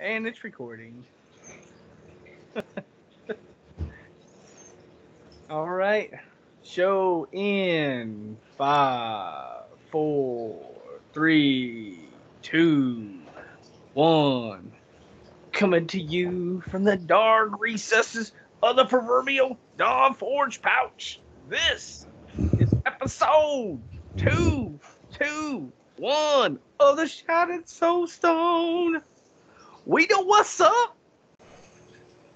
And it's recording. All right. Show in 5, 4, 3, 2, 1. Coming to you from the dark recesses of the proverbial Dawn Forge pouch. This is episode 221 of the Shattered Soulstone. We know what's up.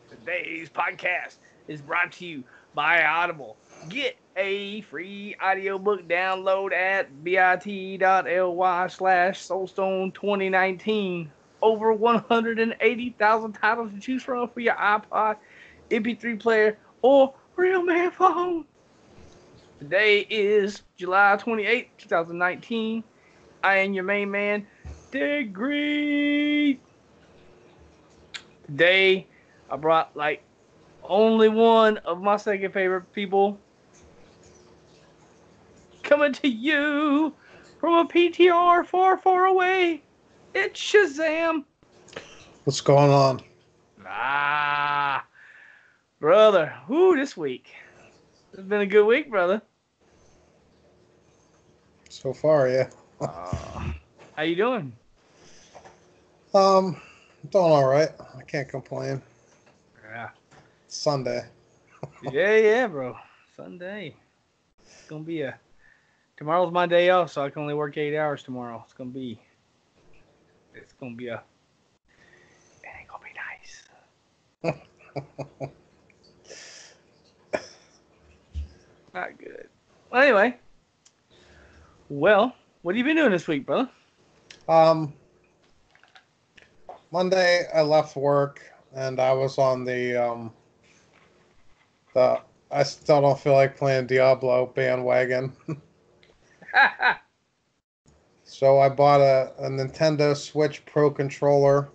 Today's podcast is brought to you by Audible. Get a free audiobook download at bit.ly/Soulstone2019. Over 180,000 titles to choose from for your iPod, MP3 player, or real man phone. Today is July 28th, 2019. I am your main man, Deadgreed. Today, I brought like only one of my second favorite people coming to you from a PTR far, far away. It's Shazam. What's going on? Brother. This week. It's been a good week, brother. So far, yeah. How you doing? Doing all right. I can't complain. Yeah. Sunday. yeah, bro. Sunday. It's gonna be tomorrow's my day off, so I can only work 8 hours tomorrow. It ain't gonna be nice. Not good. Well, anyway. Well, what have you been doing this week, brother? Monday I left work and I was on the I still don't feel like playing Diablo bandwagon. So I bought a Nintendo Switch Pro controller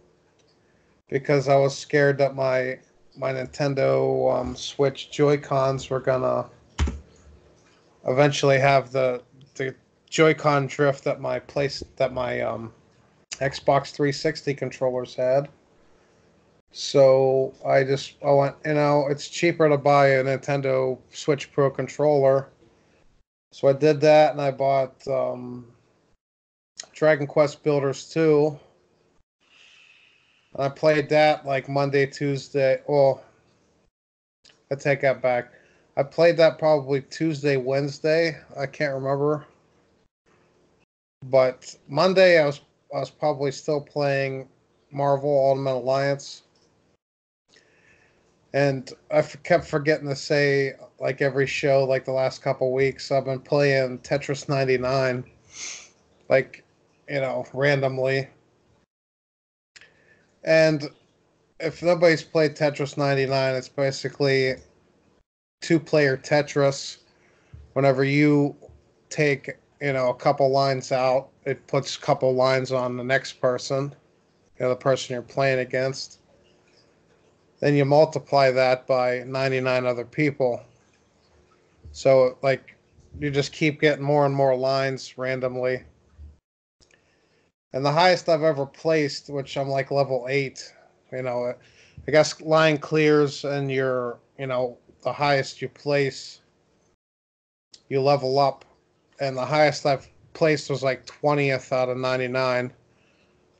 because I was scared that my Nintendo Switch Joy-Cons were gonna eventually have the Joy-Con drift that my Xbox 360 controllers had. So I went, it's cheaper to buy a Nintendo Switch Pro controller. So I did that, and I bought Dragon Quest Builders 2. And I played that like Monday, Tuesday. Well, I take that back. I played that probably Tuesday, Wednesday. I can't remember. But Monday I was probably still playing Marvel Ultimate Alliance. And I kept forgetting to say, like every show, like the last couple weeks, I've been playing Tetris 99, like, randomly. And if nobody's played Tetris 99, it's basically two-player Tetris. Whenever you take, a couple lines out, it puts a couple lines on the next person, the person you're playing against. Then you multiply that by 99 other people. So, like, you just keep getting more and more lines randomly. And the highest I've ever placed, which I'm like level 8, I guess line clears and you're, the highest you place, you level up. And the highest I've placed was like 20th out of 99.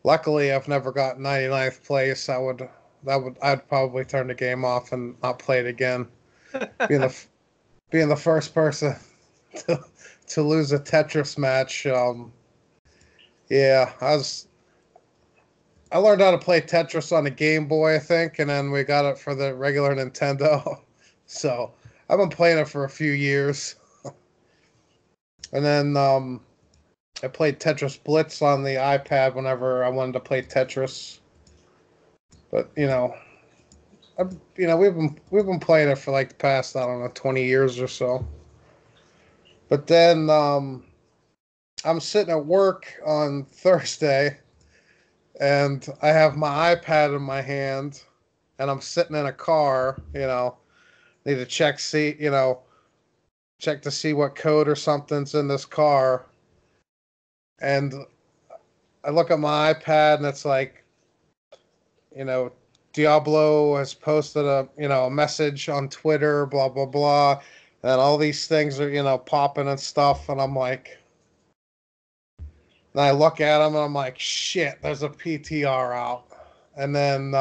Luckily, I've never got 99th place. I'd probably turn the game off and not play it again. Being the first person to lose a Tetris match. Yeah, I learned how to play Tetris on the Game Boy, I think, and then we got it for the regular Nintendo. So I've been playing it for a few years. And then I played Tetris Blitz on the iPad whenever I wanted to play Tetris. But we've been playing it for like the past, I don't know, 20 years or so. But then I'm sitting at work on Thursday, and I have my iPad in my hand, and I'm sitting in a car. Need to check to see what code or something's in this car, and I look at my iPad, and it's like Diablo has posted a message on Twitter, blah, blah, blah. And all these things are, popping and stuff. And I'm like, and I look at them and I'm like, shit, there's a PTR out. And then,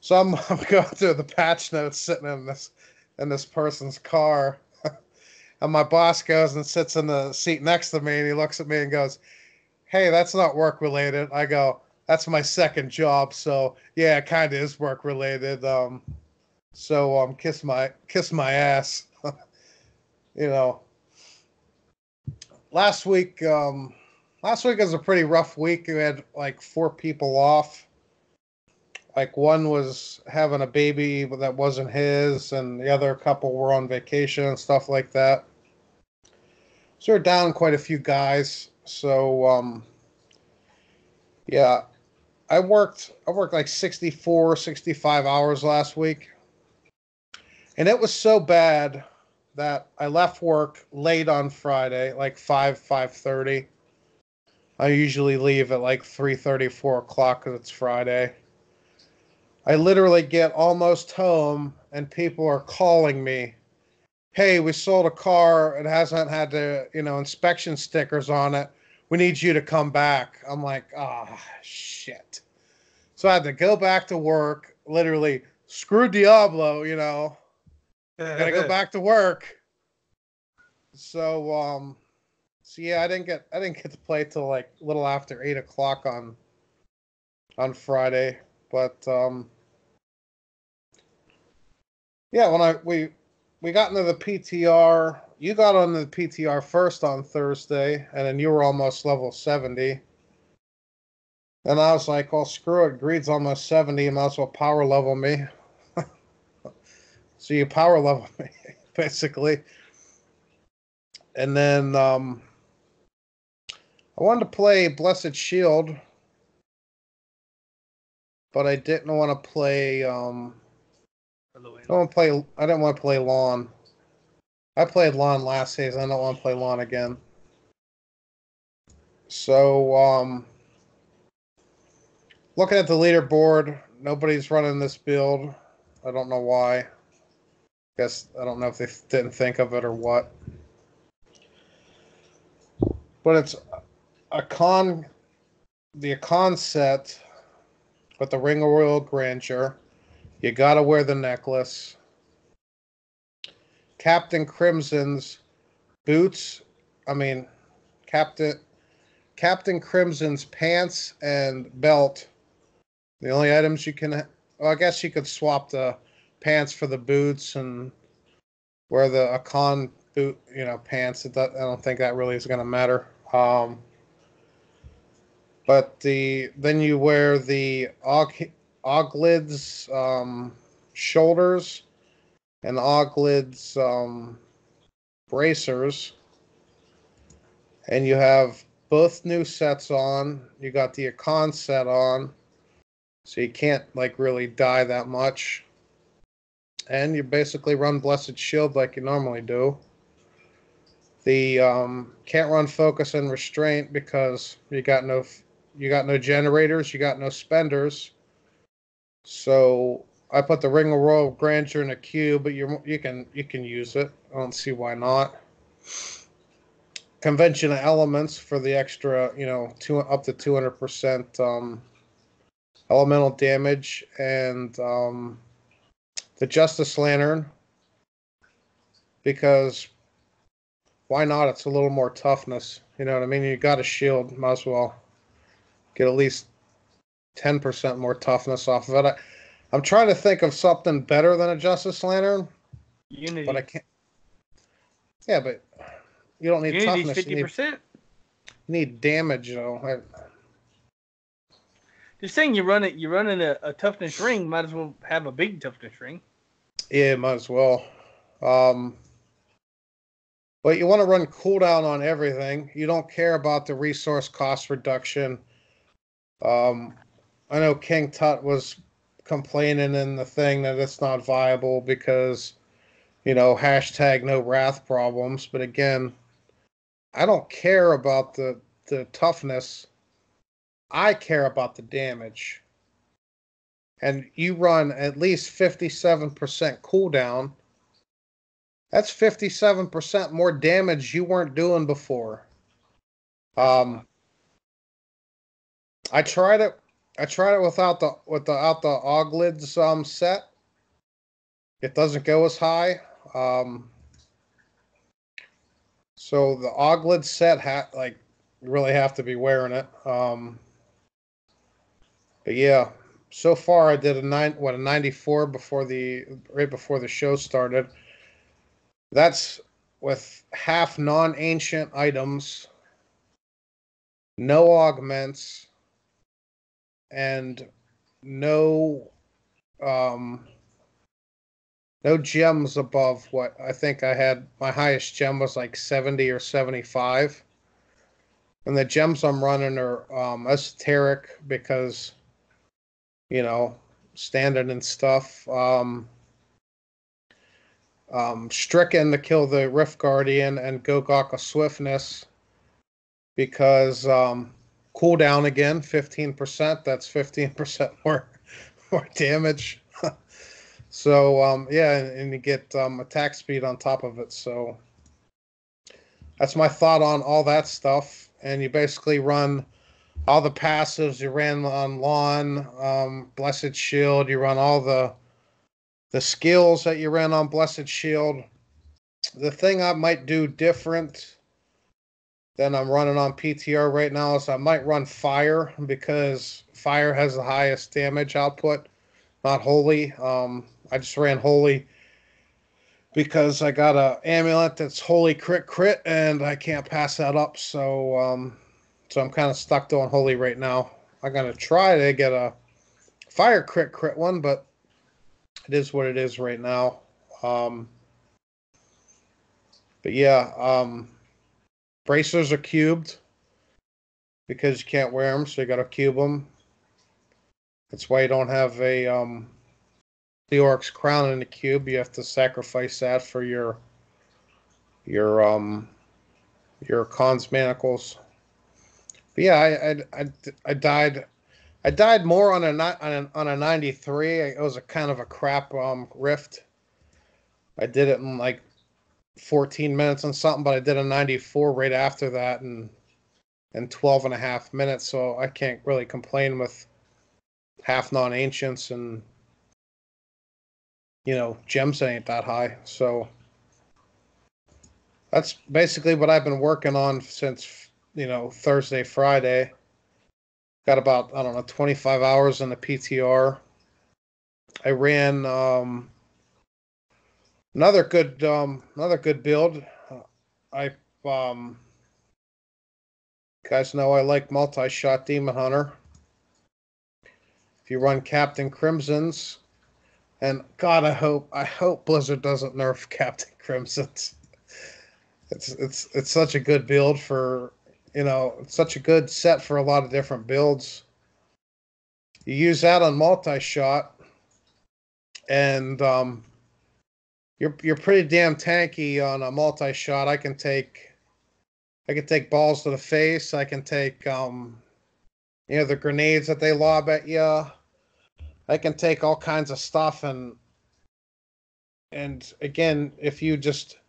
so I'm going through the patch notes sitting in this person's car. And my boss goes and sits in the seat next to me and he looks at me and goes, hey, that's not work related. I go, that's my second job. So yeah, it kind of is work related. So kiss my ass. Last week was a pretty rough week. We had like 4 people off. Like one was having a baby that wasn't his, and the other couple were on vacation and stuff like that. So we're down quite a few guys. So yeah, I worked like 64, 65 hours last week. And it was so bad that I left work late on Friday, like 5:30. I usually leave at like 3:30, 4 o'clock because it's Friday. I literally get almost home and people are calling me, hey, we sold a car. It hasn't had the, inspection stickers on it. We need you to come back. I'm like, shit. So I had to go back to work, literally, screw Diablo, gotta go back to work. So yeah, I didn't get to play till like a little after 8 o'clock on Friday. But yeah, when we got into the PTR, you got on the PTR first on Thursday, and then you were almost level 70. And I was like, well, screw it. Greed's almost 70. You might as well power level me. So you power level me, basically. And then I wanted to play Blessed Shield, but I didn't want to play. I didn't want to play Lawn. I played Lawn last season. I don't want to play Lawn again. So looking at the leaderboard, nobody's running this build. I don't know why. Guess I don't know if they didn't think of it or what. But it's the Akon set with the Ring of Royal Grandeur. You gotta wear the necklace. Captain Crimson's boots. Captain Crimson's pants and belt. The only items you can. Well, I guess you could swap the pants for the boots and wear the Akon boot, pants. I don't think that really is going to matter. But then you wear the Oglid's shoulders and Oglid's bracers, and you have both new sets on. You got the Akon set on, so you can't like really die that much. And you basically run Blessed Shield like you normally do. The can't run Focus and Restraint because you got no generators, you got no spenders. So I put the Ring of Royal Grandeur in a queue, but you can use it. I don't see why not. Convention of Elements for the extra, up to 200% elemental damage, and the Justice Lantern, because why not? It's a little more toughness. You know what I mean? You got a shield, might as well get at least 10% more toughness off of it. I'm trying to think of something better than a Justice Lantern. Unity. But I can't. Yeah, but you don't need Unity's toughness. 50%. You need damage, though. Just saying, you're running a toughness ring. Might as well have a big toughness ring. Yeah, might as well. But you want to run cooldown on everything. You don't care about the resource cost reduction. I know King Tut was complaining in the thing that it's not viable because, hashtag no wrath problems. But again, I don't care about the toughness. I care about the damage. and you run at least 57% cooldown, that's 57% more damage you weren't doing before. Um, I tried it. I tried it without the Auglids set. It doesn't go as high. So the Auglid set like you really have to be wearing it. But yeah, so far I did a 94 right before the show started. That's with half non-ancient items, no augments, and no um no gems above what I think I had. My highest gem was like 70 or 75. And the gems I'm running are esoteric because, you know, standard and stuff. Stricken to kill the Rift Guardian and Gogaka Swiftness because cooldown again, 15%. That's 15% more damage. So yeah, and you get attack speed on top of it. So that's my thought on all that stuff. And you basically run all the passives. You ran on Lawn, Blessed Shield. You run all the skills that you ran on Blessed Shield. The thing I might do different than I'm running on PTR right now is I might run Fire because Fire has the highest damage output, not Holy. I just ran Holy because I got a amulet that's Holy crit, and I can't pass that up. So I'm kind of stuck doing Holy right now. I'm gonna try to get a Fire crit one, but it is what it is right now. But yeah, bracers are cubed because you can't wear them, so you got to cube them. That's why you don't have a the Orc's crown in the cube. You have to sacrifice that for your your Khan's manacles. But yeah, I died. I died more on a 93. It was a kind of a crap rift. I did it in like 14 minutes and something, but I did a 94 right after that in 12 and a half minutes. So I can't really complain with half non-ancients and, you know, gems ain't that high. So that's basically what I've been working on since, you know, Thursday, Friday. Got about, I don't know, 25 hours in the PTR. I ran another good build. I guys know I like multi-shot Demon Hunter. If you run Captain Crimson's, and God, I hope Blizzard doesn't nerf Captain Crimson's. It's such a good build for, you know, it's such a good set for a lot of different builds. You use that on multi-shot, and you're pretty damn tanky on a multi-shot. I can take balls to the face. I can take you know, the grenades that they lob at you. I can take all kinds of stuff, and again, if you just,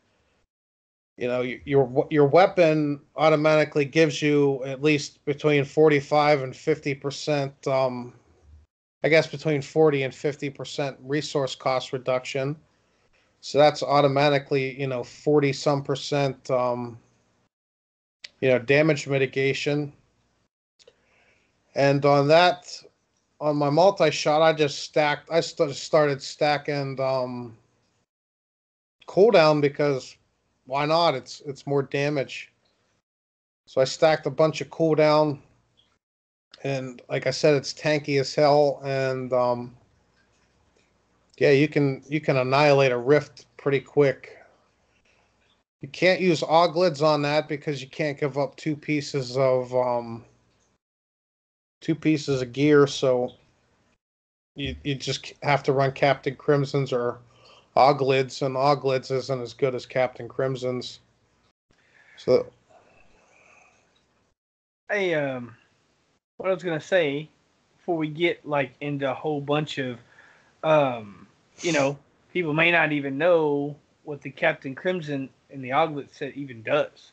you know, your weapon automatically gives you at least between 45 and 50%. I guess between 40 and 50% resource cost reduction. So that's automatically, you know, 40 some percent, you know, damage mitigation. And on that, on my multi shot, I started stacking cooldown because why not? It's more damage. So I stacked a bunch of cooldown, and like I said, it's tanky as hell. And yeah, you can annihilate a rift pretty quick. You can't use Auglids on that because you can't give up two pieces of gear. So you just have to run Captain Crimson's or Auglids, and Auglids isn't as good as Captain Crimson's. So Hey, what I was gonna say before we get like into a whole bunch of, um, you know, people may not even know what the Captain Crimson and the Oglet set even does.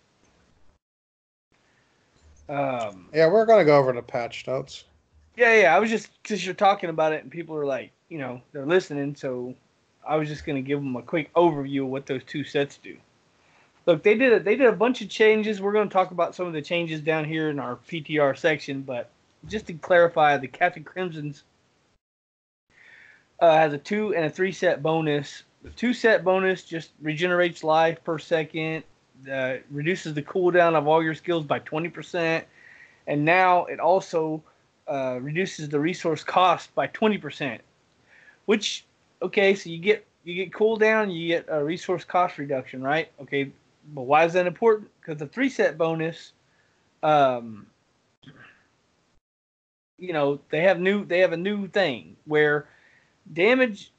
Yeah, we're gonna go over the patch notes. Yeah. I was just because you're talking about it and people are like, they're listening, so I was just gonna give them a quick overview of what those two sets do. Look, they did a bunch of changes. We're going to talk about some of the changes down here in our PTR section, but just to clarify, the Captain Crimson's has a 2 and a 3 set bonus. The 2 set bonus just regenerates life per second, reduces the cooldown of all your skills by 20%, and now it also reduces the resource cost by 20%. Which, okay, so you get cooldown, you get a resource cost reduction, right? Okay, but why is that important? Because the 3 set bonus, they have a new thing where damage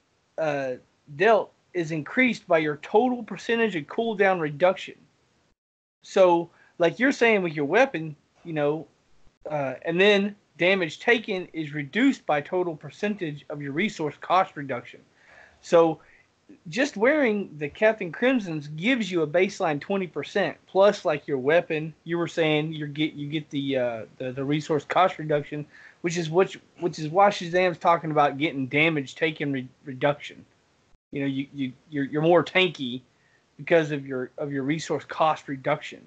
dealt is increased by your total percentage of cooldown reduction. So, like you're saying with your weapon, and then damage taken is reduced by total percentage of your resource cost reduction. So just wearing the Captain Crimson's gives you a baseline 20% plus, like your weapon. You were saying you get the resource cost reduction, which is why Shazam's talking about getting damage taken reduction. You're more tanky because of your resource cost reduction.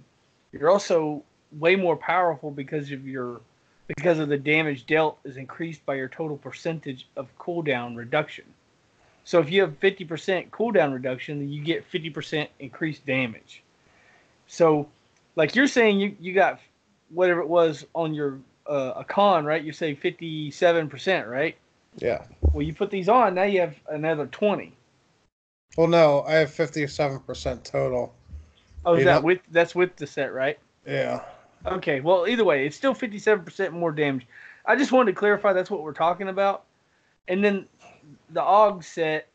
You're also way more powerful because of the damage dealt is increased by your total percentage of cooldown reduction. So if you have 50% cooldown reduction, then you get 50% increased damage. So, like you're saying, you got whatever it was on your a con, right? You say 57%, right? Yeah. Well, you put these on, now you have another 20. Well, no, I have 57% total. Oh, that's with the set, right? Yeah. Okay. Well, either way, it's still 57% more damage. I just wanted to clarify that's what we're talking about. And then the AUG set,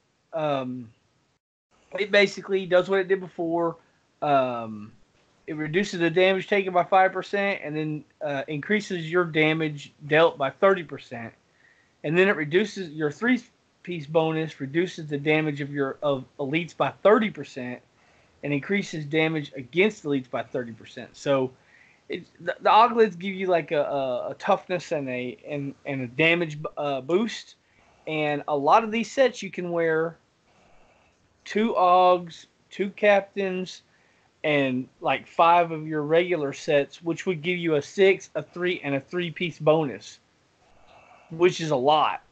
it basically does what it did before. It reduces the damage taken by 5%, and then increases your damage dealt by 30%. And then it reduces your 3-piece bonus, reduces the damage of elites by 30%, and increases damage against elites by 30%. So the Auglets give you like a toughness and a damage boost. And a lot of these sets you can wear 2 Augs, 2 Captains, and like 5 of your regular sets, which would give you a 6, a 3, and a 3-piece bonus, which is a lot.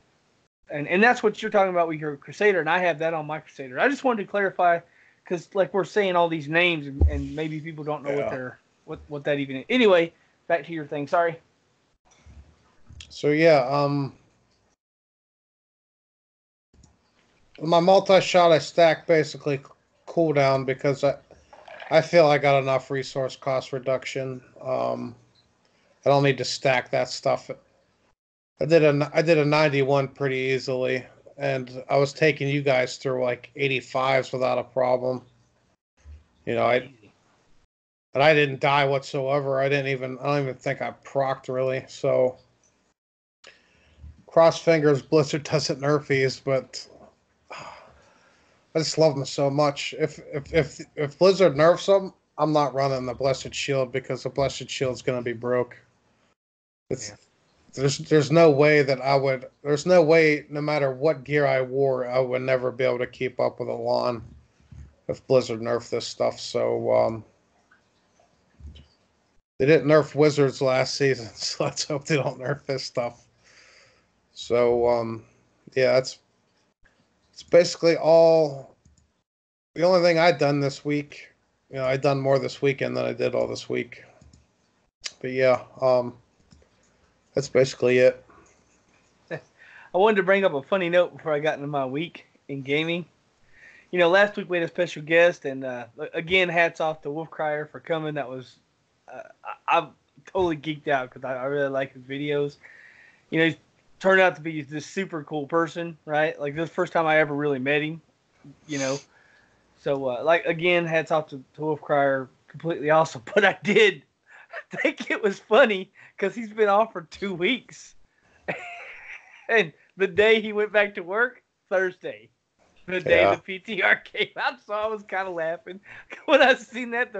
And that's what you're talking about with your Crusader, and I have that on my Crusader. I just wanted to clarify, because like we're saying all these names, and maybe people don't know what that even is. Anyway, back to your thing. Sorry. So yeah, my multi-shot I stack basically cooldown because I feel I got enough resource cost reduction. I don't need to stack that stuff. I did a 91 pretty easily, and I was taking you guys through like 85s without a problem. And I didn't die whatsoever. I don't even think I procced really. So cross fingers, Blizzard doesn't nerf these, but I just love them so much. If Blizzard nerfs them, I'm not running the Blessed Shield because the Blessed Shield's going to be broke. There's no way that I would. There's no way, no matter what gear I wore, I would never be able to keep up with a lawn if Blizzard nerfed this stuff. So they didn't nerf Wizards last season, so let's hope they don't nerf this stuff. So yeah, it's basically all. The only thing I've done this week, I've done more this weekend than I did all this week. But yeah, that's basically it. I wanted to bring up a funny note before I got into my week in gaming. Last week we had a special guest, and again, hats off to Wolf Crier for coming. That was, I'm totally geeked out because I really like his videos. He's turned out to be this super cool person, right? Like, this is the first time I ever really met him, So, again, hats off to Wolf Crier, completely awesome. But I did think it was funny because he's been off for 2 weeks. And the day he went back to work, Thursday. The day the PTR came out, so I was kind of laughing when I seen that.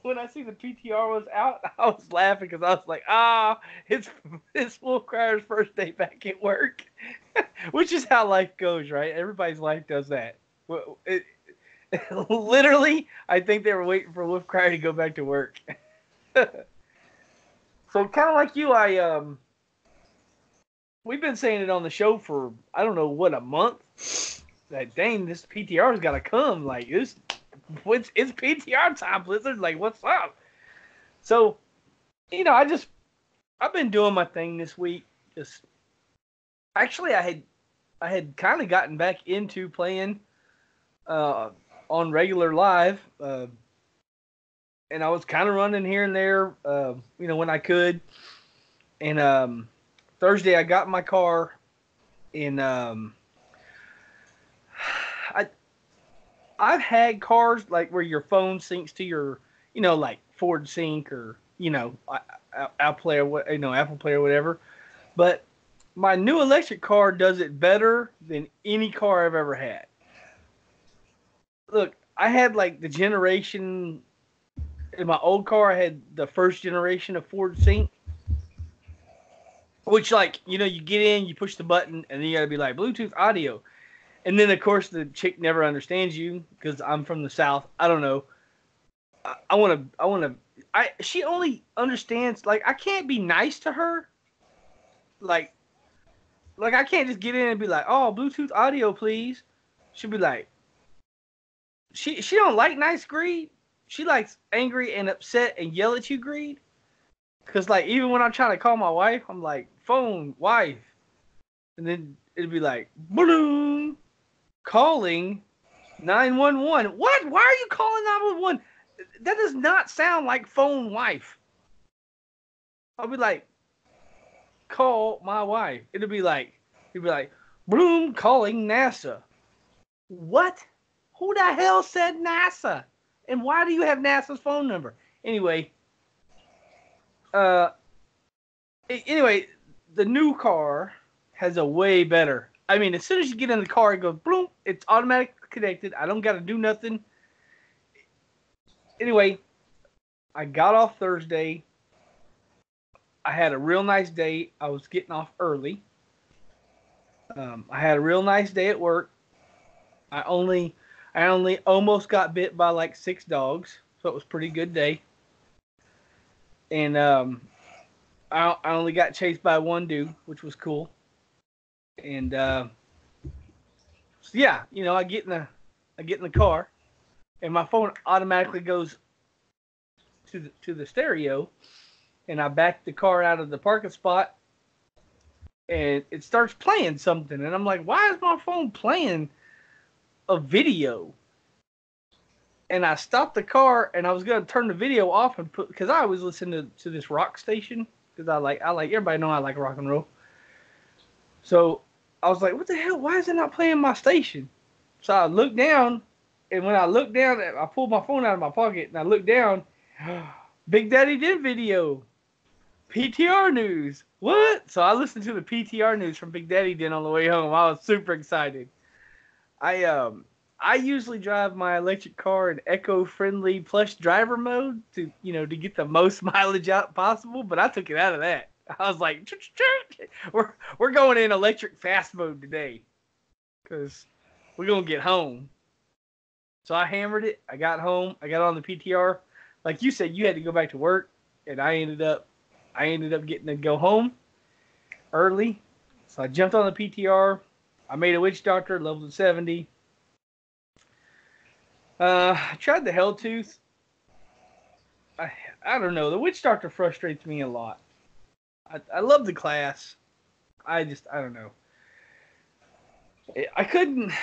When I see the PTR was out, I was laughing because I was like, it's Wolf Cryer's first day back at work, which is how life goes, right? Everybody's life does that. Literally, I think they were waiting for Wolf Cryer to go back to work. So kind of like you, we've been saying it on the show for I don't know what, a month. That dang, this PTR's got to come. Like it's PTR time, Blizzard. Like what's up? So, I've been doing my thing this week. Just actually, I had kind of gotten back into playing on regular live, and I was kind of running here and there, when I could. And Thursday, I got in my car, and I've had cars like where your phone syncs to your, like Ford Sync or Apple Play or Apple Play or whatever. But my new electric car does it better than any car I've ever had. Look, I had like the generation in my old car. I had the first generation of Ford Sync, which you get in, you push the button, and then you got to be like Bluetooth audio. And then, of course, the chick never understands you because I'm from the South. I don't know. She only understands, I can't be nice to her. Like I can't just get in and be like, oh, Bluetooth audio, please. She'll be like, she don't like nice greed. She likes angry and upset and yell at you greed. Because, even when I'm trying to call my wife, I'm like, phone, wife. And then it'd be like, boom. Calling 911. What? Why are you calling 911? That does not sound like phone wife. I'll be like, call my wife. It'll be like, boom, calling NASA. What? Who the hell said NASA? And why do you have NASA's phone number? Anyway, the new car has a way better. I mean, as soon as you get in the car, it goes boom. It's automatically connected. I don't got to do nothing. Anyway, I got off Thursday. I had a real nice day. I was getting off early. I had a real nice day at work. I only almost got bit by 6 dogs, so it was a pretty good day. And I only got chased by one dude, which was cool. And so yeah, I get in the car, and my phone automatically goes to the stereo, and I back the car out of the parking spot, and it starts playing something, and I'm like, why is my phone playing a video? And I stopped the car, and I was gonna turn the video off and because I always listen to this rock station because I like everybody know I like rock and roll. So I was like, what the hell? Why is it not playing my station? So I looked down, and when I looked down, I pulled my phone out of my pocket, and I looked down. Big Daddy did video. PTR news. What? So I listened to the PTR news from Big Daddy Den on the way home. I was super excited. I usually drive my electric car in eco-friendly plush driver mode to get the most mileage out possible, but I took it out of that. I was like, we're going in electric fast mode today because we're going to get home. So I hammered it. I got home. I got on the PTR. Like you said, you had to go back to work, and I ended up getting to go home early. So I jumped on the PTR. I made a witch doctor, level 70. I tried the Helltooth. I don't know. The witch doctor frustrates me a lot. I love the class. I don't know. I couldn't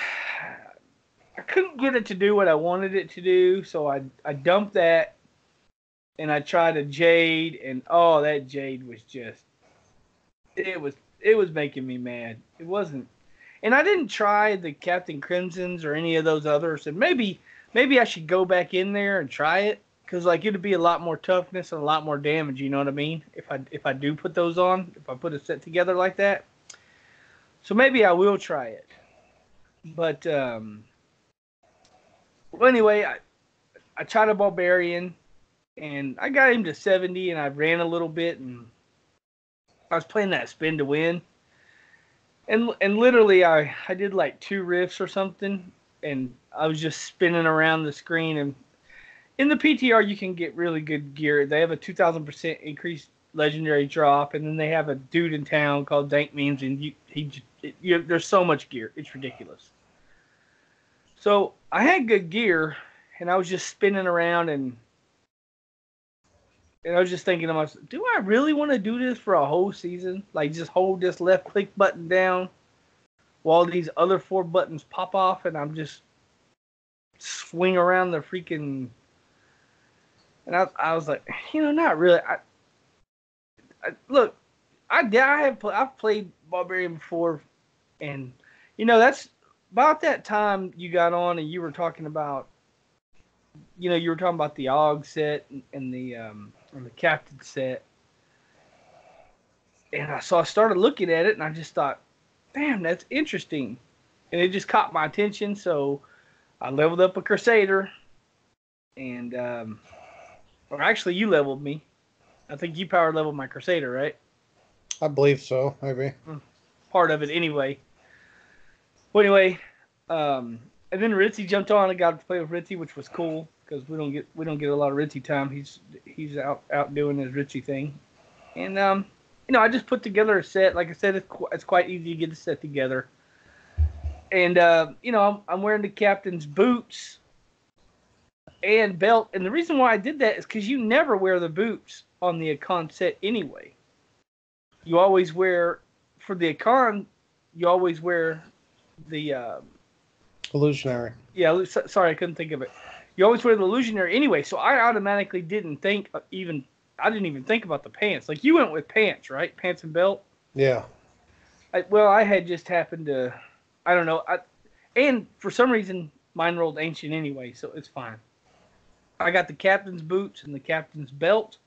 get it to do what I wanted it to do, so I dumped that, and I tried a Jade, and that Jade was just, it was making me mad. It wasn't, and I didn't try the Captain Crimsons or any of those others, and maybe I should go back in there and try it. Because it'd be a lot more toughness and a lot more damage, you know what I mean? If I do put those on, if I put a set together like that. So maybe I will try it. But well, anyway, I tried a barbarian, and I got him to 70, and I ran a little bit, and I was playing that spin to win. And literally, I did like 2 riffs or something, and I was just spinning around the screen. And in the PTR, you can get really good gear. They have a 2,000% increased legendary drop, and then they have a dude in town called Dank Memes, and there's so much gear, it's ridiculous. So I had good gear, and I was just spinning around, and I was just thinking to myself, do I really want to do this for a whole season? Like, just hold this left click button down while these other 4 buttons pop off, and I'm just swing around the freaking. And I was like, not really. Look, I've played Barbarian before, and that's about that time you got on and you were talking about, you were talking about the AUG set and the Captain set, and so I started looking at it, and I just thought, damn, that's interesting, and it just caught my attention. So I leveled up a Crusader, and or actually, you leveled me. I think you power leveled my Crusader, right? I believe so, maybe. Part of it, anyway. Well, anyway, and then Ritzy jumped on. I got to play with Ritzy, which was cool because we don't get a lot of Ritzy time. He's out doing his Ritzy thing, and I just put together a set. Like I said, it's quite easy to get a set together. And I'm wearing the captain's boots and belt, and the reason why I did that is because you never wear the boots on the Akon set anyway. You always wear, for the Akon, you always wear the illusionary. Yeah, sorry, I couldn't think of it. You always wear the illusionary anyway, so I automatically didn't even think about the pants. Like, you went with pants, right? Pants and belt. Yeah. I had just happened to, I don't know, and for some reason mine rolled ancient anyway, so it's fine. I got the captain's boots and the captain's belt,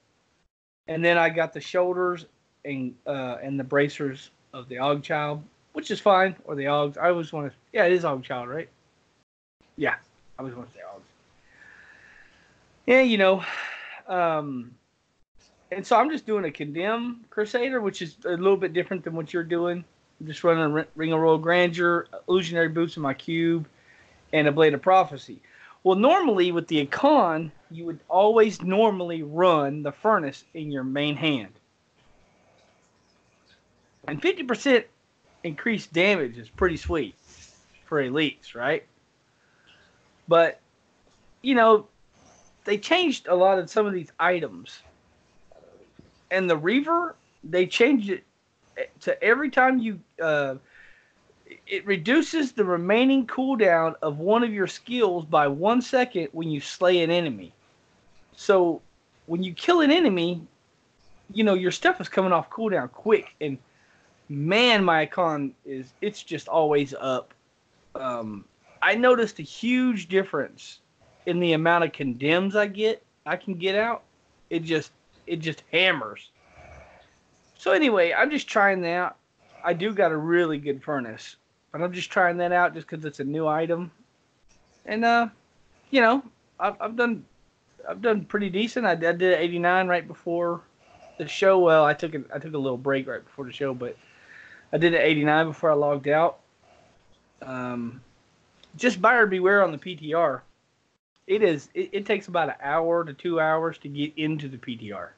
and then I got the shoulders and the bracers of the Og Child, which is fine, or the Ogs. I always want to. Yeah, it is Og Child, right? Yeah, I always want to say Ogs. Yeah, and so I'm just doing a Condemn Crusader, which is a little bit different than what you're doing. I'm just running a Ring of Royal Grandeur, illusionary boots in my cube, and a Blade of Prophecy. Well, normally with the Akon, you would always normally run the Furnace in your main hand. And 50% increased damage is pretty sweet for elites, right? But, they changed a lot of some of these items. And the Reaver, they changed it to every time you... it reduces the remaining cooldown of one of your skills by 1 second when you slay an enemy. So when you kill an enemy, your stuff is coming off cooldown quick. And man, my Icon it's just always up. I noticed a huge difference in the amount of condemns I can get out. It just hammers. So anyway, I'm just trying that out. I do got a really good furnace. But I'm just trying that out just because it's a new item, and I've done pretty decent. I did 89 right before the show. Well, I took a little break right before the show, but I did an 89 before I logged out. Just buyer beware on the PTR. It takes about an hour to 2 hours to get into the PTR.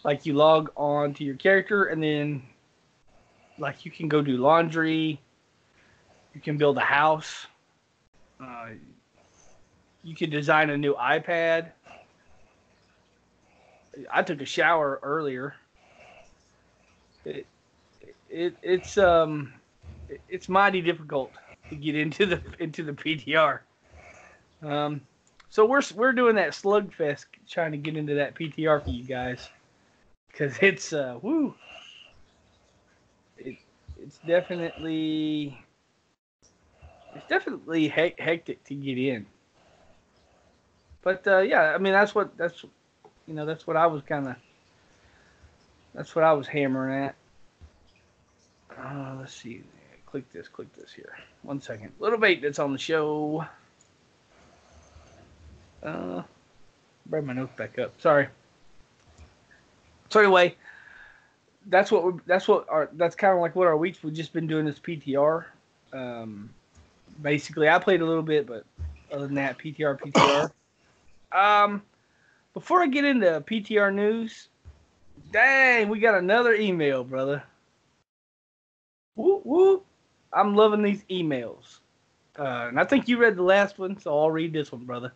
Like, you log on to your character, and then like you can go do laundry. You can build a house. You can design a new iPad. I took a shower earlier. It's mighty difficult to get into the PTR. So we're doing that slugfest, trying to get into that PTR for you guys, because it's woo. It's definitely hectic to get in. But yeah, I mean that's what I was hammering at. Let's see. Click this here. 1 second. Little bait that's on the show. Bring my notes back up. Sorry. So anyway, that's kind of like what our weeks. We've just been doing this PTR. Basically, I played a little bit, but other than that, PTR. Before I get into PTR news, dang, we got another email, brother. Whoop whoop! I'm loving these emails, and I think you read the last one, so I'll read this one, brother.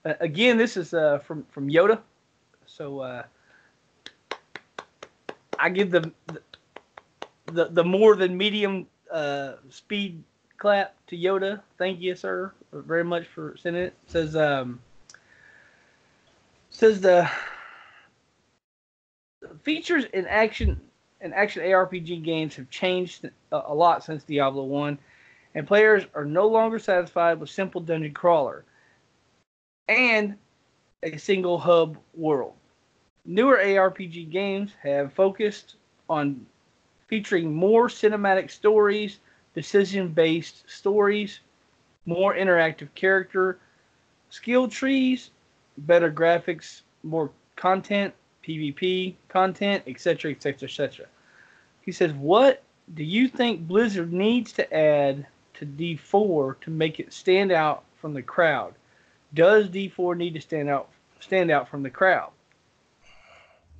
Again, this is from Yoda, so I give the more than medium speed clap to Yoda. Thank you, sir, very much for sending it. Says the features in action ARPG games have changed a lot since Diablo 1, and players are no longer satisfied with simple dungeon crawler and a single hub world. Newer ARPG games have focused on featuring more cinematic stories, decision-based stories, more interactive character, skill trees, better graphics, more content, PvP content, etc., etc., etc. He says, what do you think Blizzard needs to add to D4 to make it stand out from the crowd? Does D4 need to stand out from the crowd?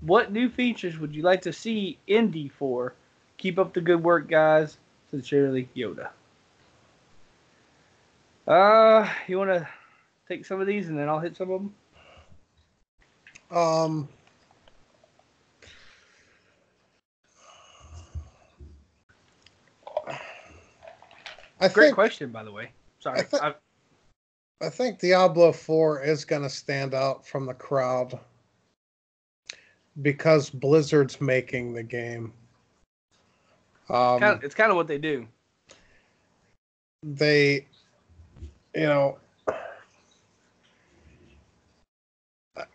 What new features would you like to see in D4? Keep up the good work, guys. Sincerely, Yoda. You want to take some of these and then I'll hit some of them? Great question, by the way. Sorry. I think Diablo 4 is going to stand out from the crowd because Blizzard's making the game. It's kind of what they do. They,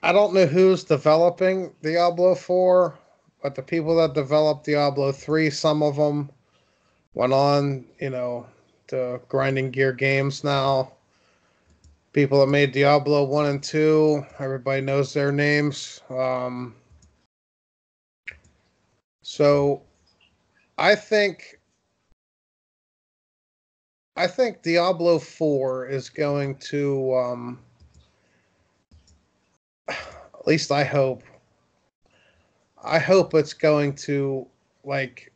I don't know who's developing Diablo 4, but the people that developed Diablo 3, some of them went on, to Grinding Gear Games now. People that made Diablo 1 and 2, everybody knows their names. So I think Diablo 4 is going to, at least I hope it's going to, like,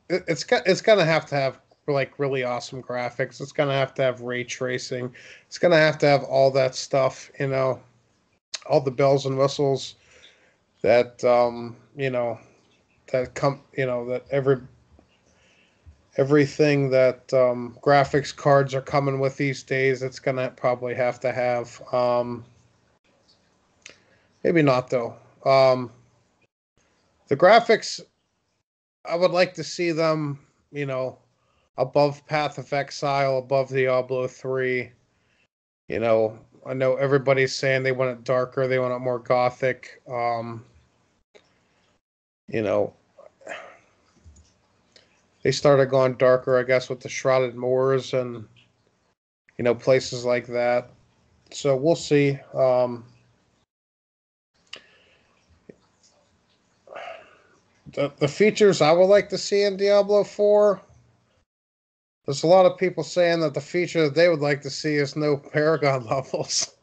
it's going to have like really awesome graphics. It's going to have ray tracing. It's going to have all that stuff, all the bells and whistles that, that come, that everything that graphics cards are coming with these days. It's going to probably have to have, maybe not though. The graphics, I would like to see them, above Path of Exile, above Diablo 3. I know everybody's saying they want it darker, they want it more gothic. They started going darker, I guess, with the Shrouded Moors and, places like that. So we'll see. The features I would like to see in Diablo 4, there's a lot of people saying that the feature that they would like to see is no Paragon levels.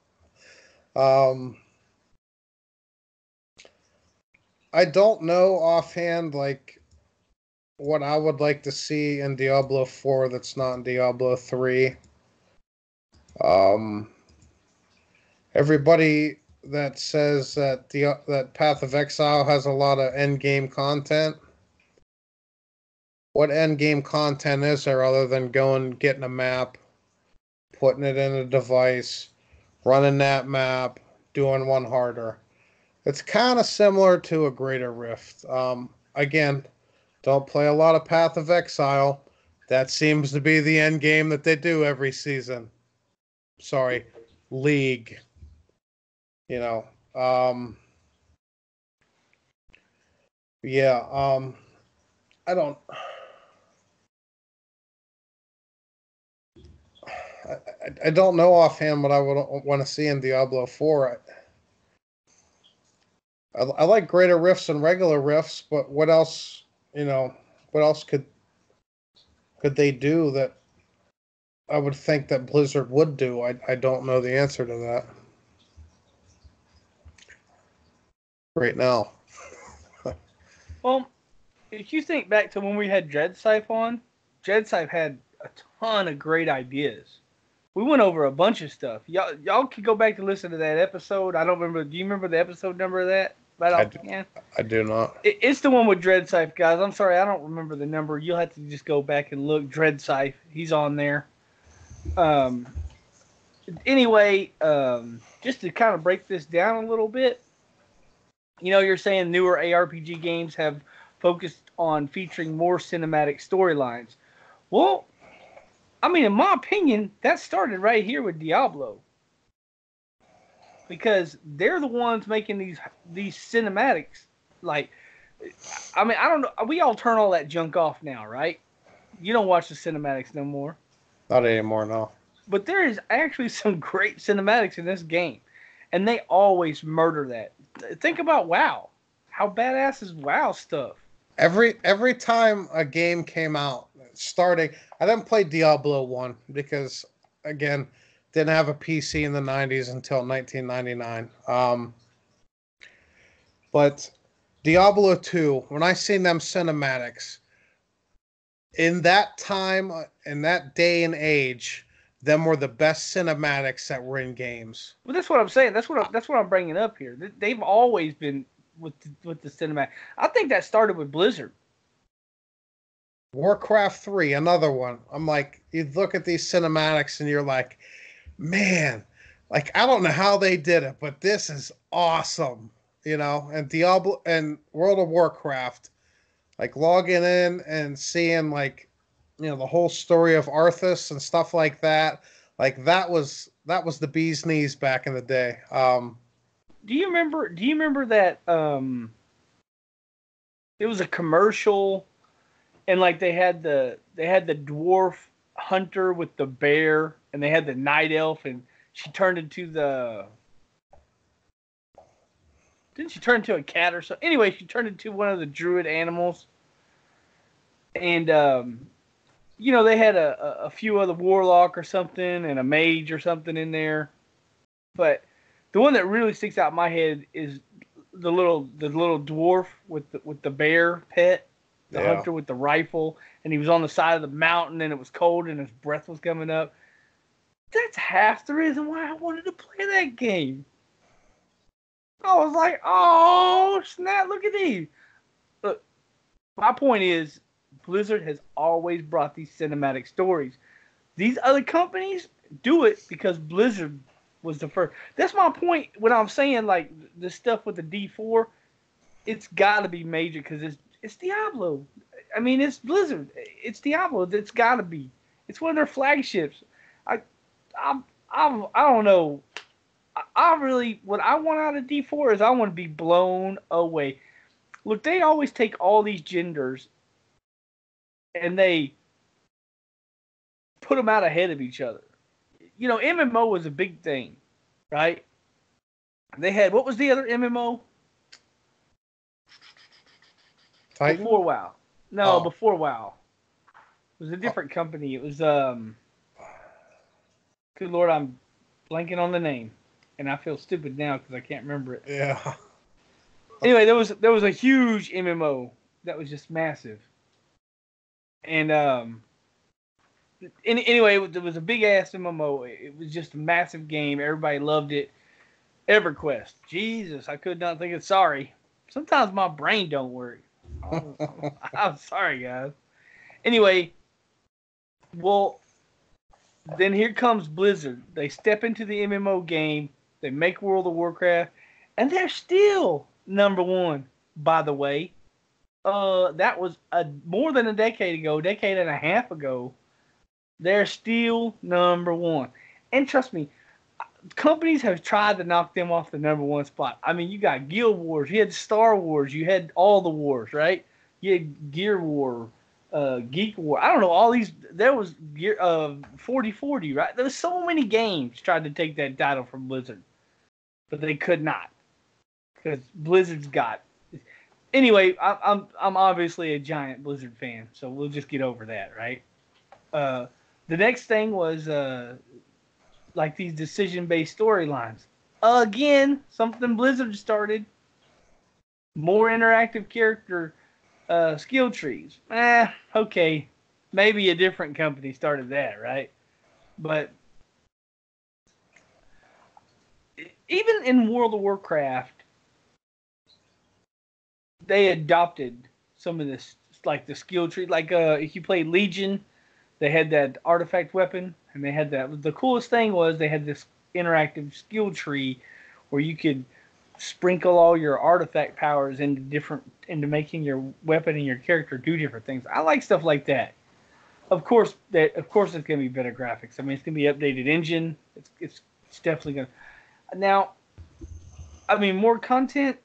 I don't know offhand, like, what I would like to see in Diablo 4 that's not in Diablo 3. Everybody that says that that Path of Exile has a lot of end game content. What end game content is there other than going getting a map, putting it in a device, running that map, doing one harder? It's kind of similar to a Greater Rift. Again, don't play a lot of Path of Exile. That seems to be the end game that they do every season. Sorry, League. Yeah. I don't. I don't know offhand what I would want to see in Diablo 4. I like greater rifts and regular rifts, but what else? What else could they do that I would think that Blizzard would do? I don't know the answer to that right now. Well, if you think back to when we had Dreadscythe on, Dreadscythe had a ton of great ideas. We went over a bunch of stuff. Y'all can go back and listen to that episode. I don't remember. Do you remember the episode number of that? I do not. It's the one with Dreadscythe, guys. I'm sorry, I don't remember the number. You'll have to just go back and look. Dreadscythe, he's on there. Anyway, just to kind of break this down a little bit, you're saying newer ARPG games have focused on featuring more cinematic storylines. Well, I mean, in my opinion, that started right here with Diablo. Because they're the ones making these cinematics. Like, I mean, I don't know. We all turn all that junk off now, right? You don't watch the cinematics no more. Not anymore, no. But there is actually some great cinematics in this game. And they always murder that. Think about WoW. How badass is WoW stuff? Every time a game came out, starting, I didn't play Diablo 1 because, again, didn't have a PC in the 90s until 1999. But Diablo 2, when I seen them cinematics, in that time, in that day and age, them were the best cinematics that were in games. Well, that's what I'm saying. That's what I'm bringing up here. They've always been with the cinematic. I think that started with Blizzard. Warcraft 3, another one. I'm like, you look at these cinematics and you're like, man, like, I don't know how they did it, but this is awesome, and Diablo and World of Warcraft, like logging in and seeing like, the whole story of Arthas and stuff like that. Like that was the bee's knees back in the day. Do you remember that it was a commercial and like they had the dwarf hunter with the bear and they had the night elf and she turned into didn't she turn into a cat or something? Anyway, she turned into one of the druid animals. And they had a few other warlock or something and a mage or something in there. But the one that really sticks out in my head is the little dwarf with the bear pet, the hunter with the rifle, and he was on the side of the mountain and it was cold and his breath was coming up. That's half the reason why I wanted to play that game. I was like, oh snap, look at these. Look, my point is, Blizzard has always brought these cinematic stories. These other companies do it because Blizzard was the first. That's my point when I'm saying like the stuff with the D4. It's got to be major because it's Diablo. I mean, it's Blizzard. It's Diablo. It's got to be. It's one of their flagships. I don't know. I really, what I want out of D4 is I want to be blown away. Look, they always take all these genders and they put them out ahead of each other. MMO was a big thing, right? They had, what was the other MMO? Titan? Before WoW. No, before WoW. It was a different company. It was, good Lord, I'm blanking on the name. And I feel stupid now because I can't remember it. Yeah. Anyway, there was a huge MMO that was just massive. And anyway, it was a big ass MMO. It was just a massive game. Everybody loved it. EverQuest. Jesus, I could not think of. Sorry. Sometimes my brain don't work. I'm sorry, guys. Anyway, well, then here comes Blizzard. They step into the MMO game. They make World of Warcraft, and they're still number one. By the way, that was more than a decade and a half ago. They're still number one, and trust me, companies have tried to knock them off the number one spot. I mean, you got Guild Wars, you had Star Wars, you had all the wars, right? You had Gear War, Geek War. I don't know, all these. There was Gear 4040, right? There was so many games tried to take that title from Blizzard, but they could not because Blizzard's got. Anyway, I'm obviously a giant Blizzard fan, so we'll just get over that, right? The next thing was like these decision-based storylines. Again, something Blizzard started. More interactive character skill trees. Okay. Maybe a different company started that, right? But even in World of Warcraft, they adopted some of this, like the skill tree. Like if you played Legion, they had that artifact weapon, and they had that. The coolest thing was they had this interactive skill tree where you could sprinkle all your artifact powers into making your weapon and your character do different things. I like stuff like that. Of course it's gonna be better graphics. I mean, it's gonna be updated engine. It's definitely gonna. Now, I mean, more content.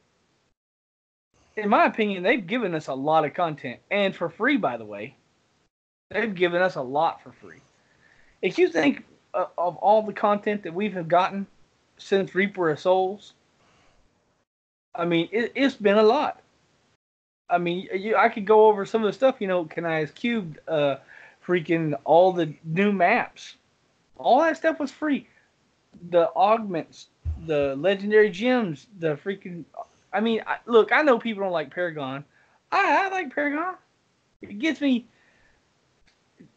In my opinion, they've given us a lot of content, and for free, by the way. They've given us a lot for free. If you think of all the content that we've gotten since Reaper of Souls, I mean, it's been a lot. I mean, I could go over some of the stuff. Kanai's Cubed, freaking all the new maps. All that stuff was free. The augments, the legendary gems, the freaking. I mean, look, I know people don't like Paragon. I like Paragon. It gets me.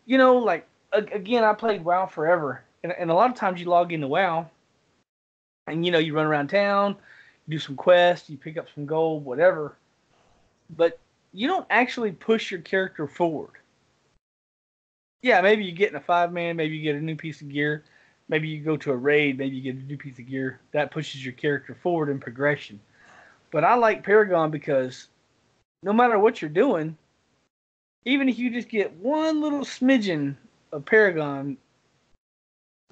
Like, again, I played WoW forever. And a lot of times you log into WoW and, you run around town, you do some quests, you pick up some gold, whatever. But you don't actually push your character forward. Yeah, maybe you get in a 5-man, maybe you get a new piece of gear, maybe you go to a raid, maybe you get a new piece of gear. That pushes your character forward in progression. But I like Paragon because no matter what you're doing, even if you just get one little smidgen of Paragon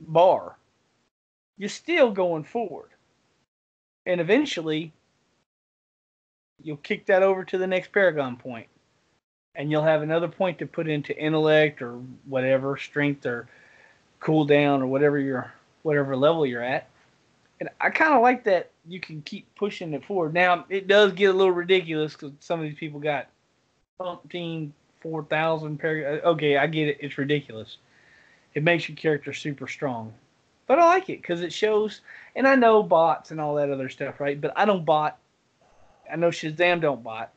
bar, you're still going forward. And eventually, you'll kick that over to the next Paragon point. And you'll have another point to put into intellect or whatever, strength or cooldown or whatever level you're at. And I kind of like that you can keep pushing it forward. Now, it does get a little ridiculous because some of these people got 4,000 Paragon. Okay, I get it. It's ridiculous. It makes your character super strong. But I like it because it shows, and I know bots and all that other stuff, right? But I don't bot. I know Shazam don't bot.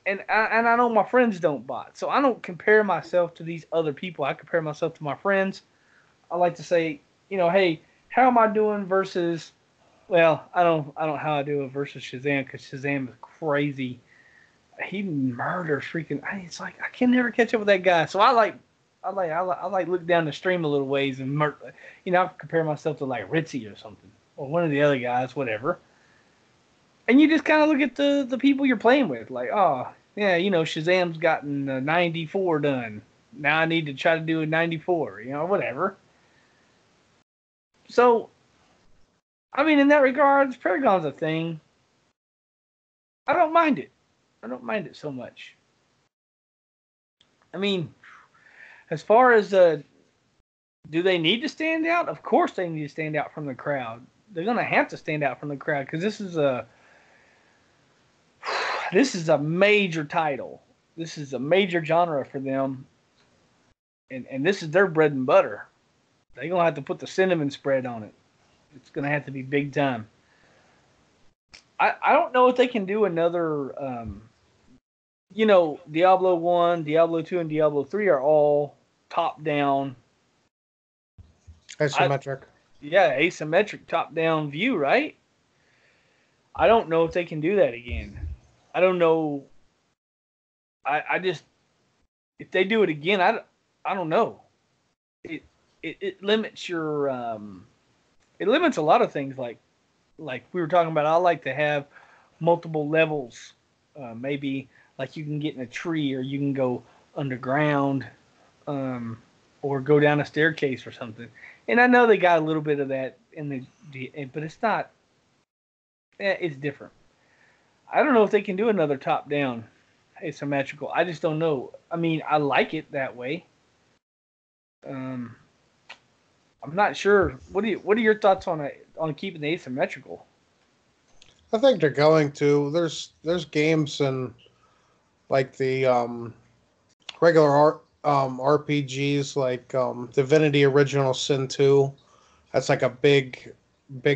And I know my friends don't bot. So I don't compare myself to these other people. I compare myself to my friends. I like to say, hey, how am I doing versus, well, I don't how I do it versus Shazam because Shazam is crazy. He murders freaking. It's like I can never catch up with that guy. So I like look down the stream a little ways and I compare myself to like Ritzy or something or one of the other guys, whatever. And you just kind of look at the people you're playing with, like, oh yeah, Shazam's gotten a 94 done. Now I need to try to do a 94, whatever. So, I mean, in that regard, Paragon's a thing. I don't mind it. I don't mind it so much. I mean, as far as do they need to stand out? Of course they need to stand out from the crowd. They're gonna have to stand out from the crowd because this is a major title. This is a major genre for them, and this is their bread and butter. They're gonna have to put the cinnamon spread on it. It's gonna have to be big time. I don't know if they can do another. Diablo 1, Diablo 2, and Diablo 3 are all top-down. Asymmetric. Asymmetric top-down view, right? I don't know if they can do that again. I don't know. I just, if they do it again, I don't know. It limits your, it limits a lot of things like we were talking about. I like to have multiple levels, maybe like you can get in a tree or you can go underground, or go down a staircase or something. And I know they got a little bit of that in but it's not. It's different. I don't know if they can do another top-down asymmetrical. I just don't know. I mean, I like it that way. Um, I'm not sure. What are your thoughts on keeping the asymmetrical? I think they're going to. There's games and like the regular RPGs like Divinity Original Sin 2. That's like a big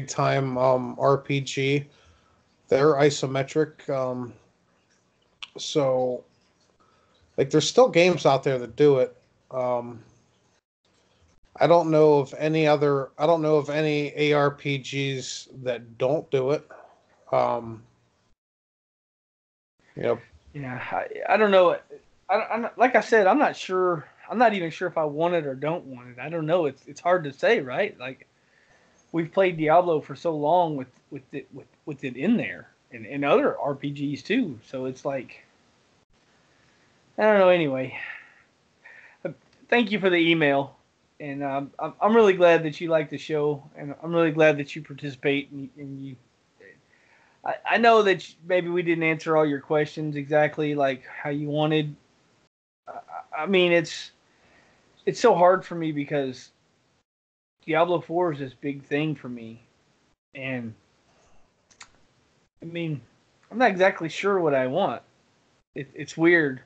time RPG. They're isometric. So like there's still games out there that do it. Um, I don't know of any ARPGs that don't do it. Um, you know, Yeah, I don't know. I'm like I said, I'm not sure. I'm not even sure if I want it or don't want it. I don't know. It's hard to say, right? Like we've played Diablo for so long with it in there and other RPGs too. So it's like I don't know. Anyway, thank you for the email, and I'm really glad that you like the show, and I'm really glad that you participate and you. I know that maybe we didn't answer all your questions exactly like how you wanted. I mean, it's so hard for me because Diablo 4 is this big thing for me, and I mean, I'm not exactly sure what I want. It's weird.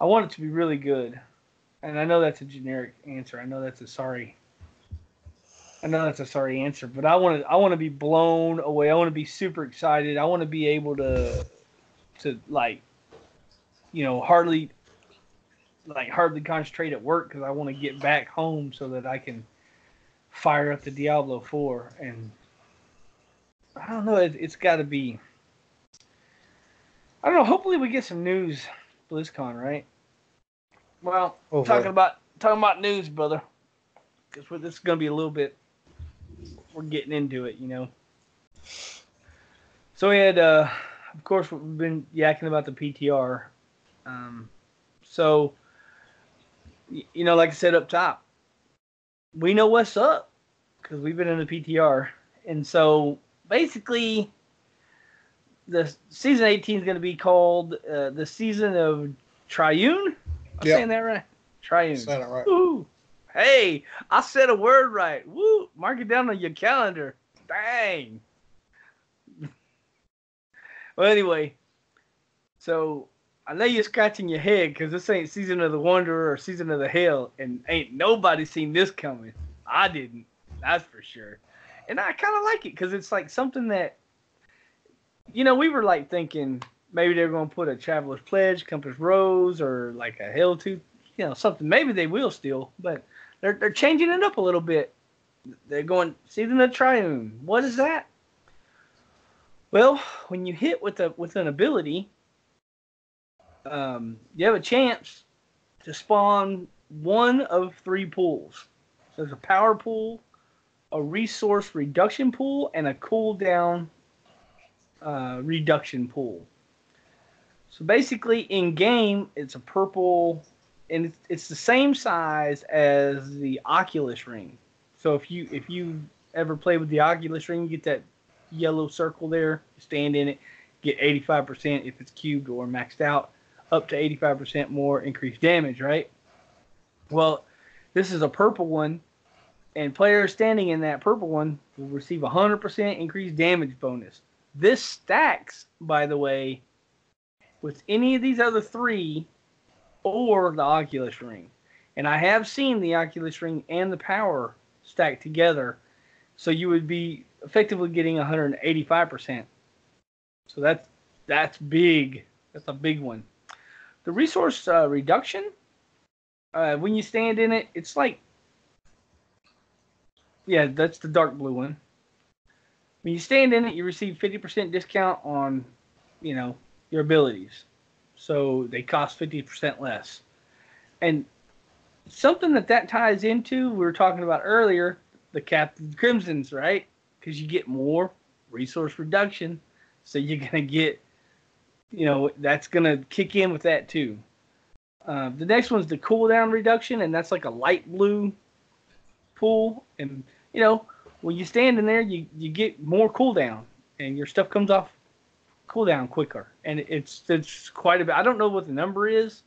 I want it to be really good, and I know that's a generic answer. I know that's a sorry answer, but I want to be blown away. I want to be super excited. I want to be able to like hardly concentrate at work because I want to get back home so that I can fire up the Diablo 4. And I don't know. It's got to be. I don't know. Hopefully we get some news, BlizzCon, right? Well, hopefully. talking about news, brother, because this is gonna be a little bit. We're getting into it, you know. So we had, of course, we've been yakking about the PTR. Um, so, like I said up top, we know what's up because we've been in the PTR, and so basically, the season 18 is going to be called the season of Triune. I'm saying that right? Triune. Said it right. Woo! Hey, I said a word right. Woo! Mark it down on your calendar. Dang. Well, anyway, so I know you're scratching your head because this ain't Season of the Wanderer or Season of the Hell, and ain't nobody seen this coming. I didn't. That's for sure. And I kind of like it because it's like something that, we were like thinking maybe they're going to put a Traveler's Pledge, Compass Rose, or like a Helltooth, something. Maybe they will still, but they're changing it up a little bit. They're going Season of Triune. What is that? Well, when you hit with an ability, you have a chance to spawn one of three pools. So there's a power pool, a resource reduction pool, and a cooldown reduction pool. So basically, in game, it's a purple, and it's the same size as the Oculus Ring. So if you ever play with the Oculus Ring, you get that yellow circle there. You stand in it, get 85% if it's cubed or maxed out, up to 85% more increased damage. Right. Well, this is a purple one, and players standing in that purple one will receive 100% increased damage bonus. This stacks, by the way, with any of these other three or the Oculus Ring. And I have seen the Oculus Ring and the power stacked together, so you would be effectively getting 185%. So that's big. That's a big one. The resource reduction, when you stand in it, it's like, yeah, that's the dark blue one. When you stand in it, you receive 50% discount on, your abilities. So they cost 50% less. And something that ties into, we were talking about earlier, the Captain Crimsons, right? Because you get more resource reduction. So you're going to get, that's going to kick in with that too. The next one's the cooldown reduction, and that's like a light blue pool. And, when you stand in there, you get more cooldown, and your stuff comes off cooldown quicker, and it's quite a bit. I don't know what the number is.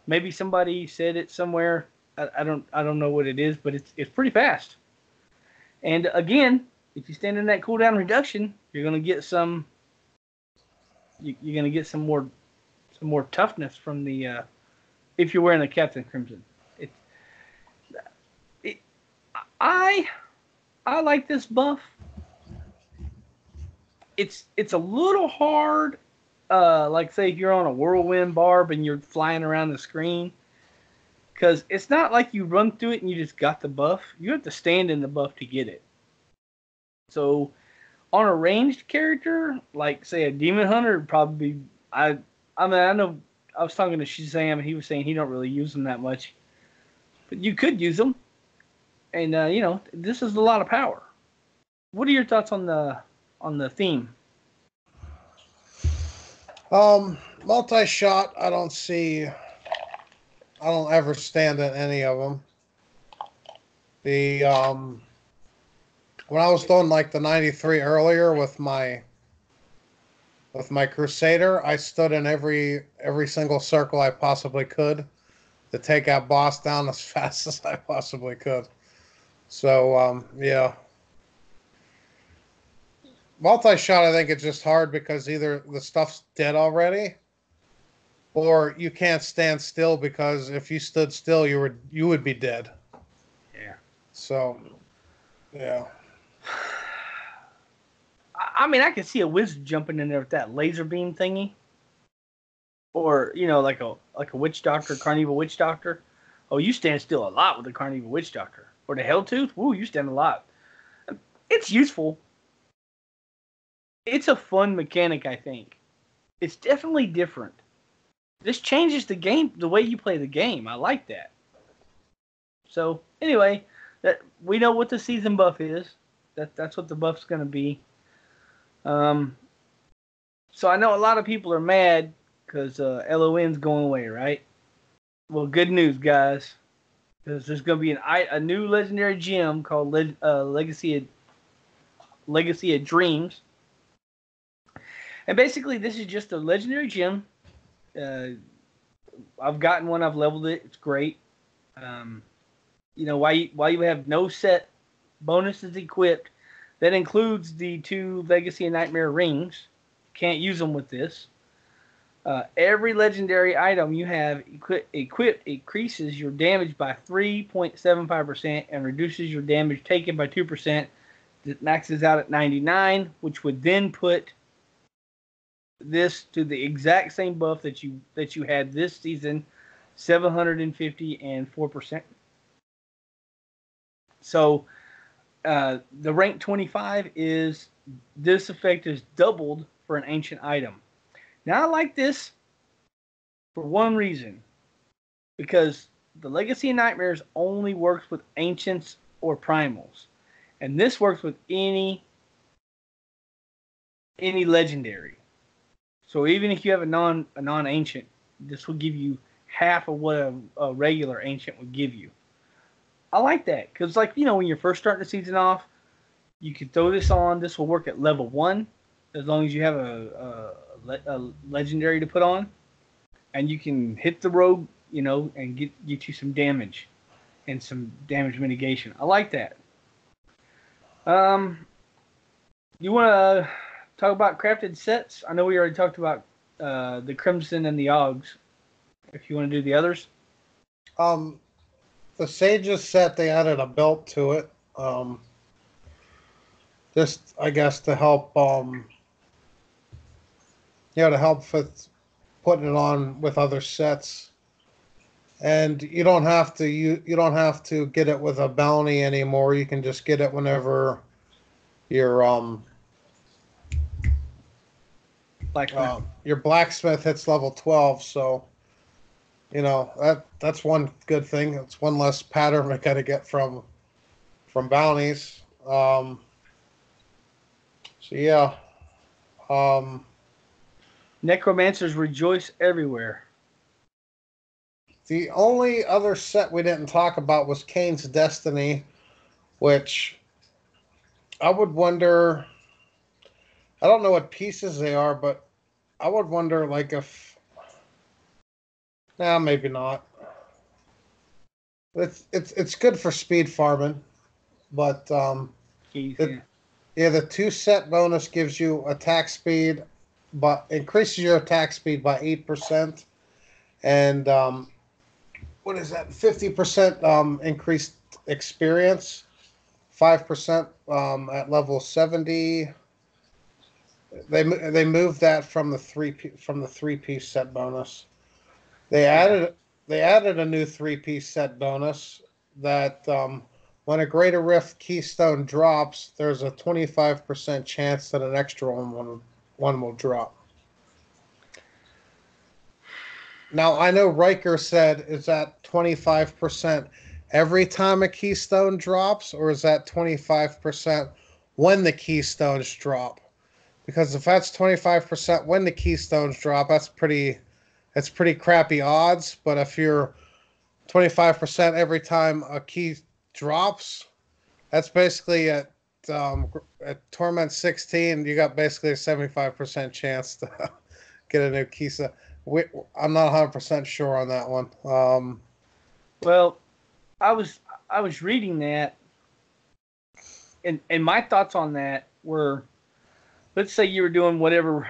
Maybe somebody said it somewhere. I don't know what it is, but it's pretty fast. And again, if you stand in that cooldown reduction, you're gonna get some. You're gonna get some more toughness from the if you're wearing the Captain Crimson. It, it I like this buff. It's a little hard. Like say if you're on a whirlwind barb and you're flying around the screen, because it's not like you run through it and you just got the buff. You have to stand in the buff to get it. So on a ranged character, like say a demon hunter, would probably be, I mean I know I was talking to Shazam and he was saying he don't really use them that much, but you could use them, and this is a lot of power. What are your thoughts on the theme? Multi-shot, I don't ever stand at any of them. When I was doing like the 93 earlier with my Crusader, I stood in every single circle I possibly could to take that boss down as fast as I possibly could. So yeah. Multi-shot, I think it's just hard because either the stuff's dead already, or you can't stand still because if you stood still, you would be dead. Yeah. So, yeah. I mean, I could see a wizard jumping in there with that laser beam thingy, or like a witch doctor, carnival witch doctor. Oh, you stand still a lot with the carnival witch doctor, or the hell tooth. Woo, you stand a lot. It's useful. It's a fun mechanic, I think. It's definitely different. This changes the game, the way you play the game. I like that. So anyway, that we know what the season buff is. That's what the buff's gonna be. So I know a lot of people are mad because LON's going away, right? Well, good news, guys. There's gonna be a new legendary gem called Legacy of Dreams. And basically, this is just a legendary gem. I've gotten one. I've leveled it. It's great. While you have no set bonuses equipped, that includes the 2 Legacy of Nightmare rings. Can't use them with this. Every legendary item you have equipped increases your damage by 3.75% and reduces your damage taken by 2%. That maxes out at 99, which would then put this to the exact same buff that you had this season, 750 and 4%. So the rank 25 is this effect is doubled for an ancient item. Now I like this for one reason, because the Legacy of Nightmares only works with ancients or primals, and this works with any legendary. So even if you have a non-ancient, this will give you half of what a regular ancient would give you. I like that because, when you're first starting the season off, you can throw this on. This will work at level 1 as long as you have a legendary to put on, and you can hit the rogue, and get you some damage and some damage mitigation. I like that. You want to talk about crafted sets? I know we already talked about the Crimson and the Augs. If you want to do the others. The Sages set, they added a belt to it. Just, I guess, to help, to help with putting it on with other sets. And you don't have to get it with a bounty anymore. You can just get it whenever your blacksmith hits level 12. So that's one good thing. It's one less pattern I got to get from bounties. So yeah. Necromancers rejoice everywhere. The only other set we didn't talk about was Kane's Destiny, which I would wonder. I don't know what pieces they are, but I would wonder, like, if... Nah, maybe not. It's good for speed farming, but Keys, it, yeah. yeah, the 2 set bonus gives you attack speed, but increases your attack speed by 8%, and what is that? 50% increased experience, 5% at level 70. They moved that from the three-piece set bonus. They Yeah. added they added a new three-piece set bonus that when a Greater Rift Keystone drops, there's a 25% chance that an extra one will drop. Now I know Riker said, is that 25% every time a Keystone drops, or is that 25% when the Keystones drop? Because if that's 25% when the Keystones drop, that's pretty crappy odds. But if you're 25% every time a key drops, that's basically at Torment 16, you got basically a 75% chance to get a new key. So I'm not 100% sure on that one. Well, I was I was reading that, and my thoughts on that were, let's say you were doing whatever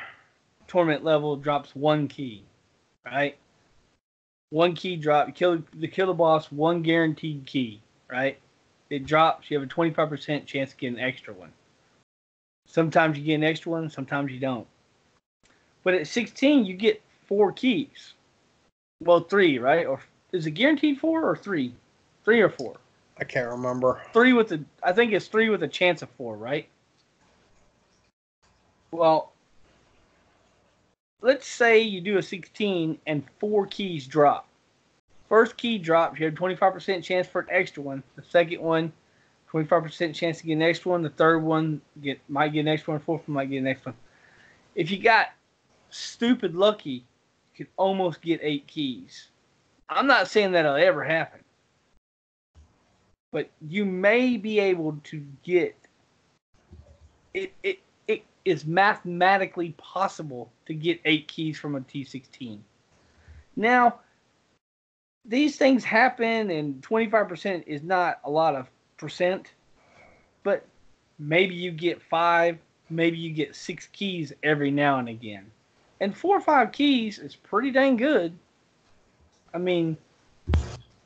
torment level drops one key, right? One key drop, you kill the boss, one guaranteed key, right? It drops, you have a 25% chance to get an extra one. Sometimes you get an extra one, sometimes you don't. But at 16, you get 4 keys. Well, 3, right? Or is it guaranteed 4 or 3? 3 or 4? I can't remember. I think it's 3 with a chance of 4, right? Well, let's say you do a 16 and 4 keys drop. First key drops, you have a 25% chance for an extra one. The second one, 25% chance to get an extra one. The third one might get an extra one. Fourth one might get an extra one. If you got stupid lucky, you could almost get 8 keys. I'm not saying that'll ever happen, but you may be able to get it. It is mathematically possible to get 8 keys from a T16. Now, these things happen, and 25% is not a lot of percent, but maybe you get 5, maybe you get 6 keys every now and again. And 4 or 5 keys is pretty dang good. I mean,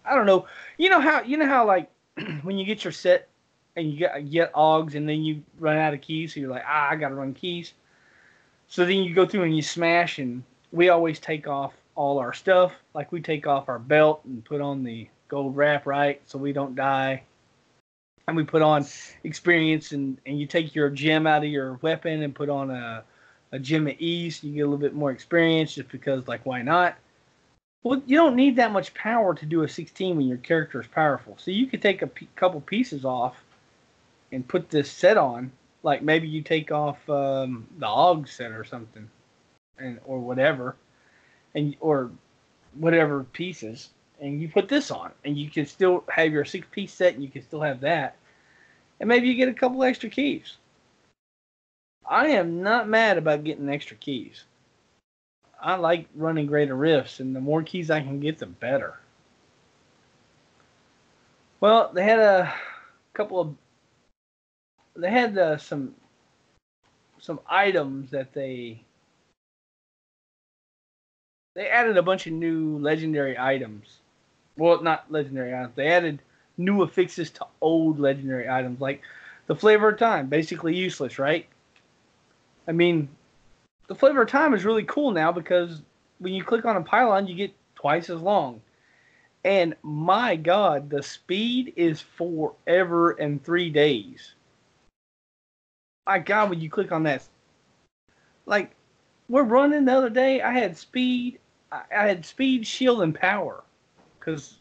I don't know. You know how like when you get your set and you get Augs and then you run out of keys, so you're like, I gotta run keys. So then you go through and you smash, and we always take off all our stuff. Like we take off our belt and put on the gold wrap, right? So we don't die. And we put on experience, and you take your gem out of your weapon and put on a gem of ease. So you get a little bit more experience just because, like, why not? Well, you don't need that much power to do a 16 when your character is powerful. So you could take a couple pieces off and put this set on. Like maybe you take off the AUG set or something, or whatever, or whatever pieces, and you put this on, and you can still have your 6-piece set, and you can still have that, and maybe you get a couple extra keys. I am not mad about getting extra keys. I like running greater rifts, and the more keys I can get, the better. Well, they had a couple of they had some items that they added a bunch of new legendary items. Well, not legendary items. They added new affixes to old legendary items, like the flavor of time, basically useless, right? I mean, the flavor of time is really cool now because when you click on a pylon, you get twice as long. And my God, the speed is forever and 3 days. My God, when you click on that, like we're running the other day, I had speed, shield, and power because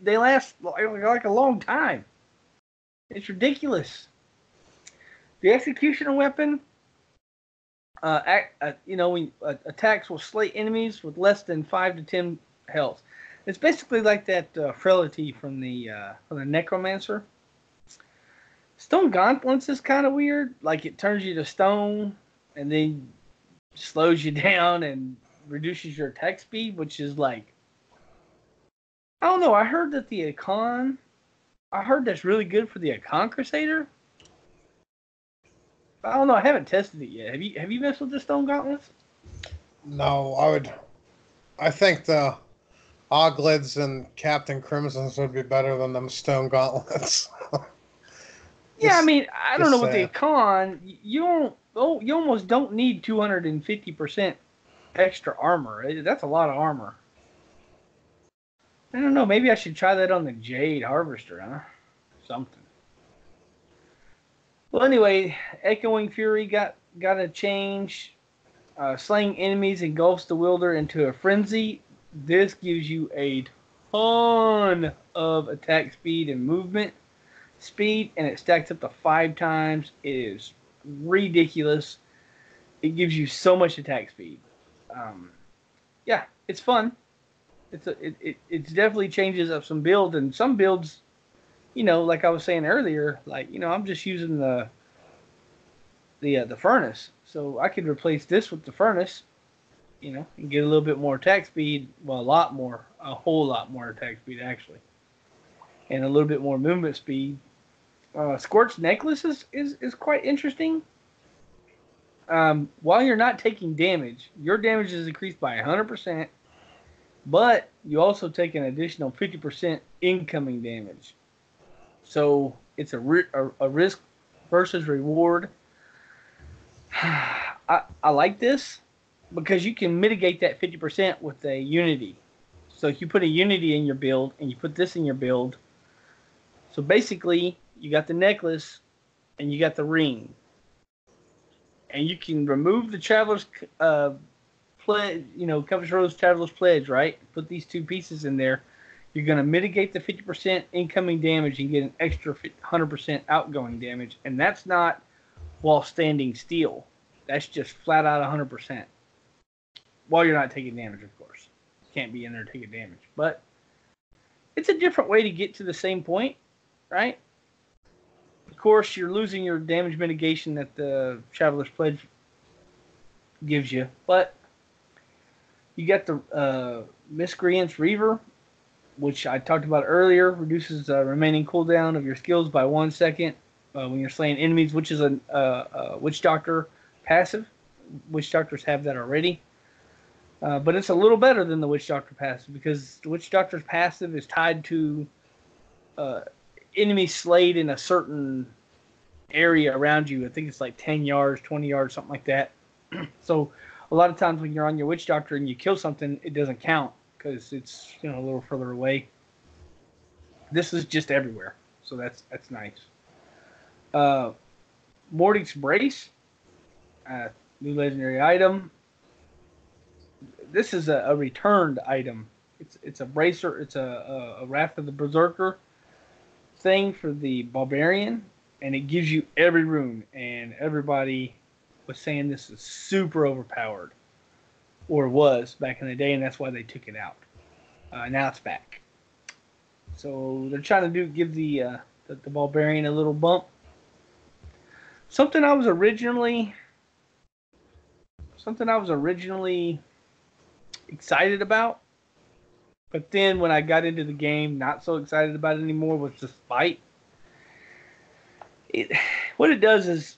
they last like a long time. It's ridiculous. The executioner weapon, attacks will slay enemies with less than 5 to 10 health. It's basically like that frailty from the necromancer. Stone gauntlets is kind of weird. Like it turns you to stone, and then slows you down and reduces your attack speed, which is like, I don't know. I heard that I heard that's really good for the Icon Crusader. I don't know. I haven't tested it yet. Have you messed with the Stone Gauntlets? No, I think the Oglids and Captain Crimsons would be better than them Stone Gauntlets. Yeah, I mean, I don't know what the saying. Icon. You almost don't need 250% extra armor. That's a lot of armor. I don't know. Maybe I should try that on the Jade Harvester, huh? Something. Well, anyway, Echoing Fury got a change. Slaying enemies engulfs the wielder into a frenzy. This gives you a ton of attack speed and movement speed, and it stacks up to 5 times. It is ridiculous. It gives you so much attack speed. Yeah, it's fun. It definitely changes up some builds, and some builds, like I was saying earlier, like I'm just using the furnace, so I could replace this with the furnace, and get a little bit more attack speed. Well, a whole lot more attack speed actually, and a little bit more movement speed. Scorched Necklace is quite interesting. While you're not taking damage, your damage is increased by 100%, but you also take an additional 50% incoming damage. So it's a risk versus reward. I like this because you can mitigate that 50% with a Unity. So if you put a Unity in your build and you put this in your build, so basically you got the necklace and you got the ring. And you can remove the Traveler's Pledge, Compass Rose Traveler's Pledge, right? Put these two pieces in there. You're going to mitigate the 50% incoming damage and get an extra 100% outgoing damage. And that's not while standing still. That's just flat out 100%. While you're not taking damage, of course. You can't be in there taking damage. But it's a different way to get to the same point, right? Of course, you're losing your damage mitigation that the Traveler's Pledge gives you. But you got the Miscreant's Reaver, which I talked about earlier, reduces the remaining cooldown of your skills by 1 second when you're slaying enemies, which is a Witch Doctor passive. Witch Doctors have that already. But it's a little better than the Witch Doctor passive because the Witch Doctor's passive is tied to enemies slayed in a certain area around you. I think it's like 10 yards, 20 yards, something like that. So a lot of times when you're on your Witch Doctor and you kill something, it doesn't count because it's a little further away. This is just everywhere, so that's nice. Mordic's Brace, new legendary item. This is a returned item. It's a bracer. It's a Wrath of the Berserker thing for the Barbarian, and it gives you every rune. And everybody was saying this is super overpowered, or was back in the day, and that's why they took it out. Now it's back. So they're trying to give the Barbarian a little bump. Something I was originally excited about, but then when I got into the game, not so excited about it anymore, was the Spite. What it does is,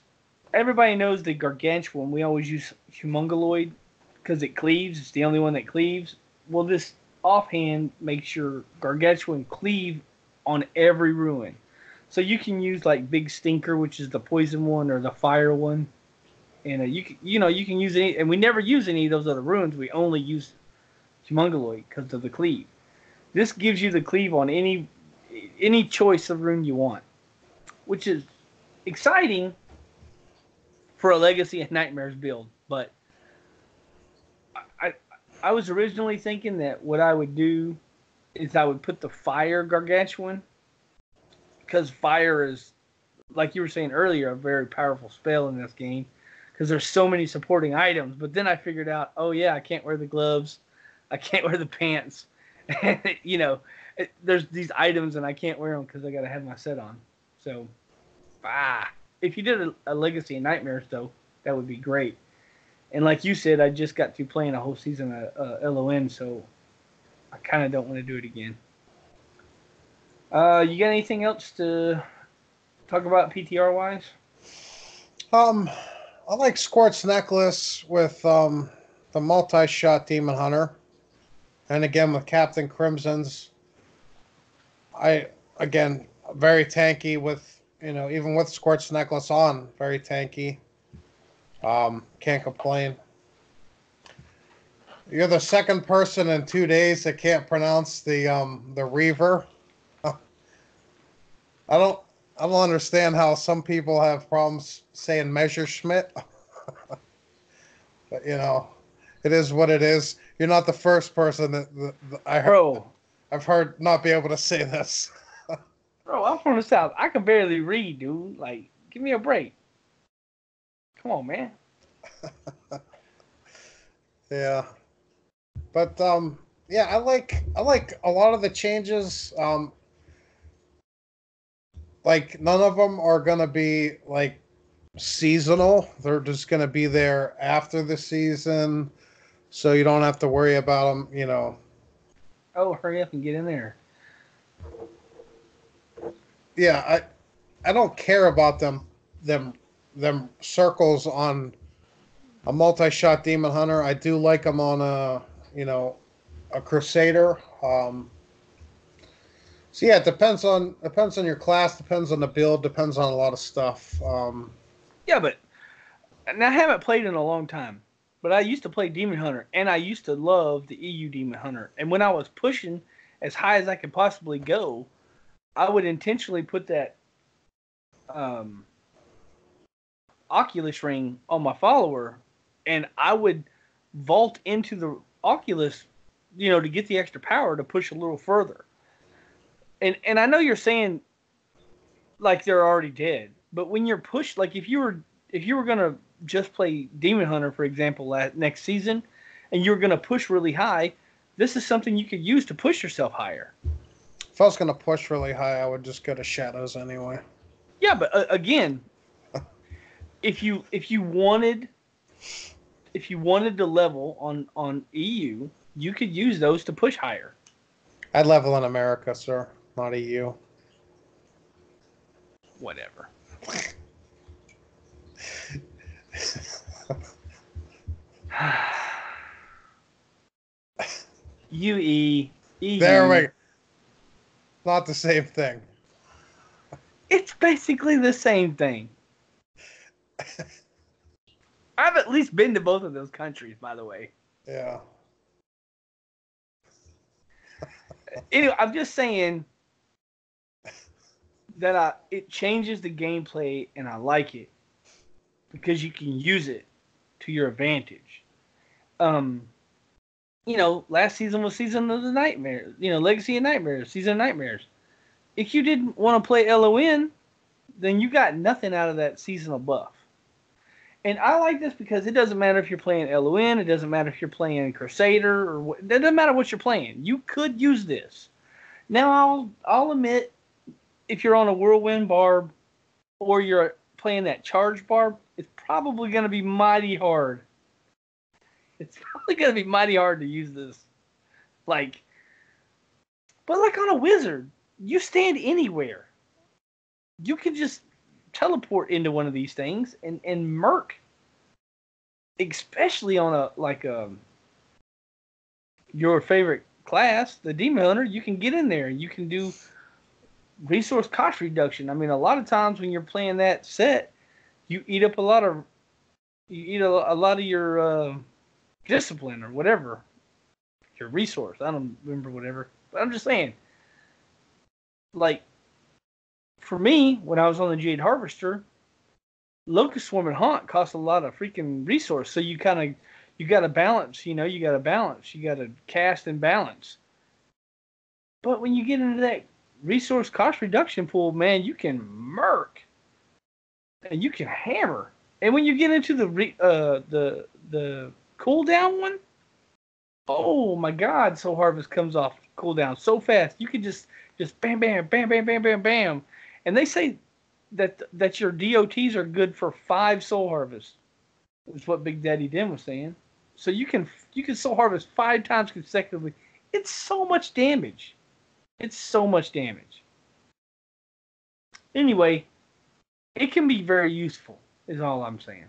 everybody knows the Gargantuan. We always use Humongoloid because it cleaves. It's the only one that cleaves. Well, this offhand makes your Gargantuan cleave on every ruin. So you can use like Big Stinker, which is the poison one, or the fire one. And you can use any, and we never use any of those other runes. We only use Humongoloid because of the cleave. This gives you the cleave on any choice of rune you want, which is exciting for a Legacy and Nightmares build. But I was originally thinking that what I would do is I would put the Fire Gargantuan, because fire is, like you were saying earlier, a very powerful spell in this game because there's so many supporting items. But then I figured out, oh yeah, I can't wear the gloves, I can't wear the pants. There's these items and I can't wear them because I got to have my set on. So, if you did a Legacy of Nightmares though, that would be great. And like you said, I just got through playing a whole season of LON, so I kind of don't want to do it again. You got anything else to talk about PTR wise? I like Squirt's necklace with the multi-shot Demon Hunter, and again with Captain Crimson's. I again very tanky with even with Squirt's necklace on, very tanky. Can't complain. You're the second person in 2 days that can't pronounce the Reaver. I don't I don't understand how some people have problems saying Messerschmitt. But it is what it is. You're not the first person Bro, I've heard not be able to say this. bro, I'm from the South. I can barely read, dude. Like, give me a break. Come on, man. Yeah. But yeah, I like a lot of the changes. Like none of them are gonna be like seasonal. They're just gonna be there after the season, so you don't have to worry about them. Oh, hurry up and get in there. Yeah, I don't care about them circles on a multi-shot demon hunter. I do like them on a crusader. So yeah, it depends on your class, depends on the build, depends on a lot of stuff. Yeah, but and I haven't played in a long time. But I used to play Demon Hunter, and I used to love the EU Demon Hunter. And when I was pushing as high as I could possibly go, I would intentionally put that um, Oculus ring on my follower, and I would vault into the Oculus, to get the extra power to push a little further. And I know you're saying like they're already dead, but when you're pushed, like if you were gonna just play Demon Hunter, for example, next season, and you're gonna push really high, this is something you could use to push yourself higher. If I was gonna push really high, I would just go to shadows anyway. Yeah, but again, if you wanted to level on EU, you could use those to push higher. I'd level in America, sir, not EU. Whatever. UE, There EU. we go. Not the same thing. It's basically the same thing. I've at least been to both of those countries, by the way. Yeah. Anyway, I'm just saying that it changes the gameplay, and I like it because you can use it to your advantage. Last season was Season of the Nightmares. Legacy of Nightmares, Season of Nightmares. If you didn't want to play LON, then you got nothing out of that seasonal buff. And I like this because it doesn't matter if you're playing LON, it doesn't matter if you're playing Crusader, or it doesn't matter what you're playing. You could use this. Now, I'll admit, if you're on a Whirlwind Barb or you're playing that Charge Barb, it's probably going to be mighty hard. It's probably going to be mighty hard to use this. But like on a Wizard, you stand anywhere. You can just teleport into one of these things and murk. Especially on your favorite class, the Demon Hunter, you can get in there and you can do resource cost reduction. I mean, a lot of times when you're playing that set, you eat up a lot of your discipline or whatever, your resource. I don't remember whatever, but I'm just saying. Like, for me, when I was on the Jade Harvester, Locust Swarm and Haunt cost a lot of freaking resource. So you got to balance. You got to balance. You got to cast and balance. But when you get into that resource cost reduction pool, man, you can murk and you can hammer. And when you get into the cooldown one, oh my God, Soul Harvest comes off cooldown so fast. You can just bam, bam, bam, bam, bam, bam, bam. And they say that your DOTs are good for 5 Soul Harvests. is what Big Daddy Den was saying. So you can soul harvest 5 times consecutively. It's so much damage. It's so much damage. Anyway, it can be very useful, is all I'm saying.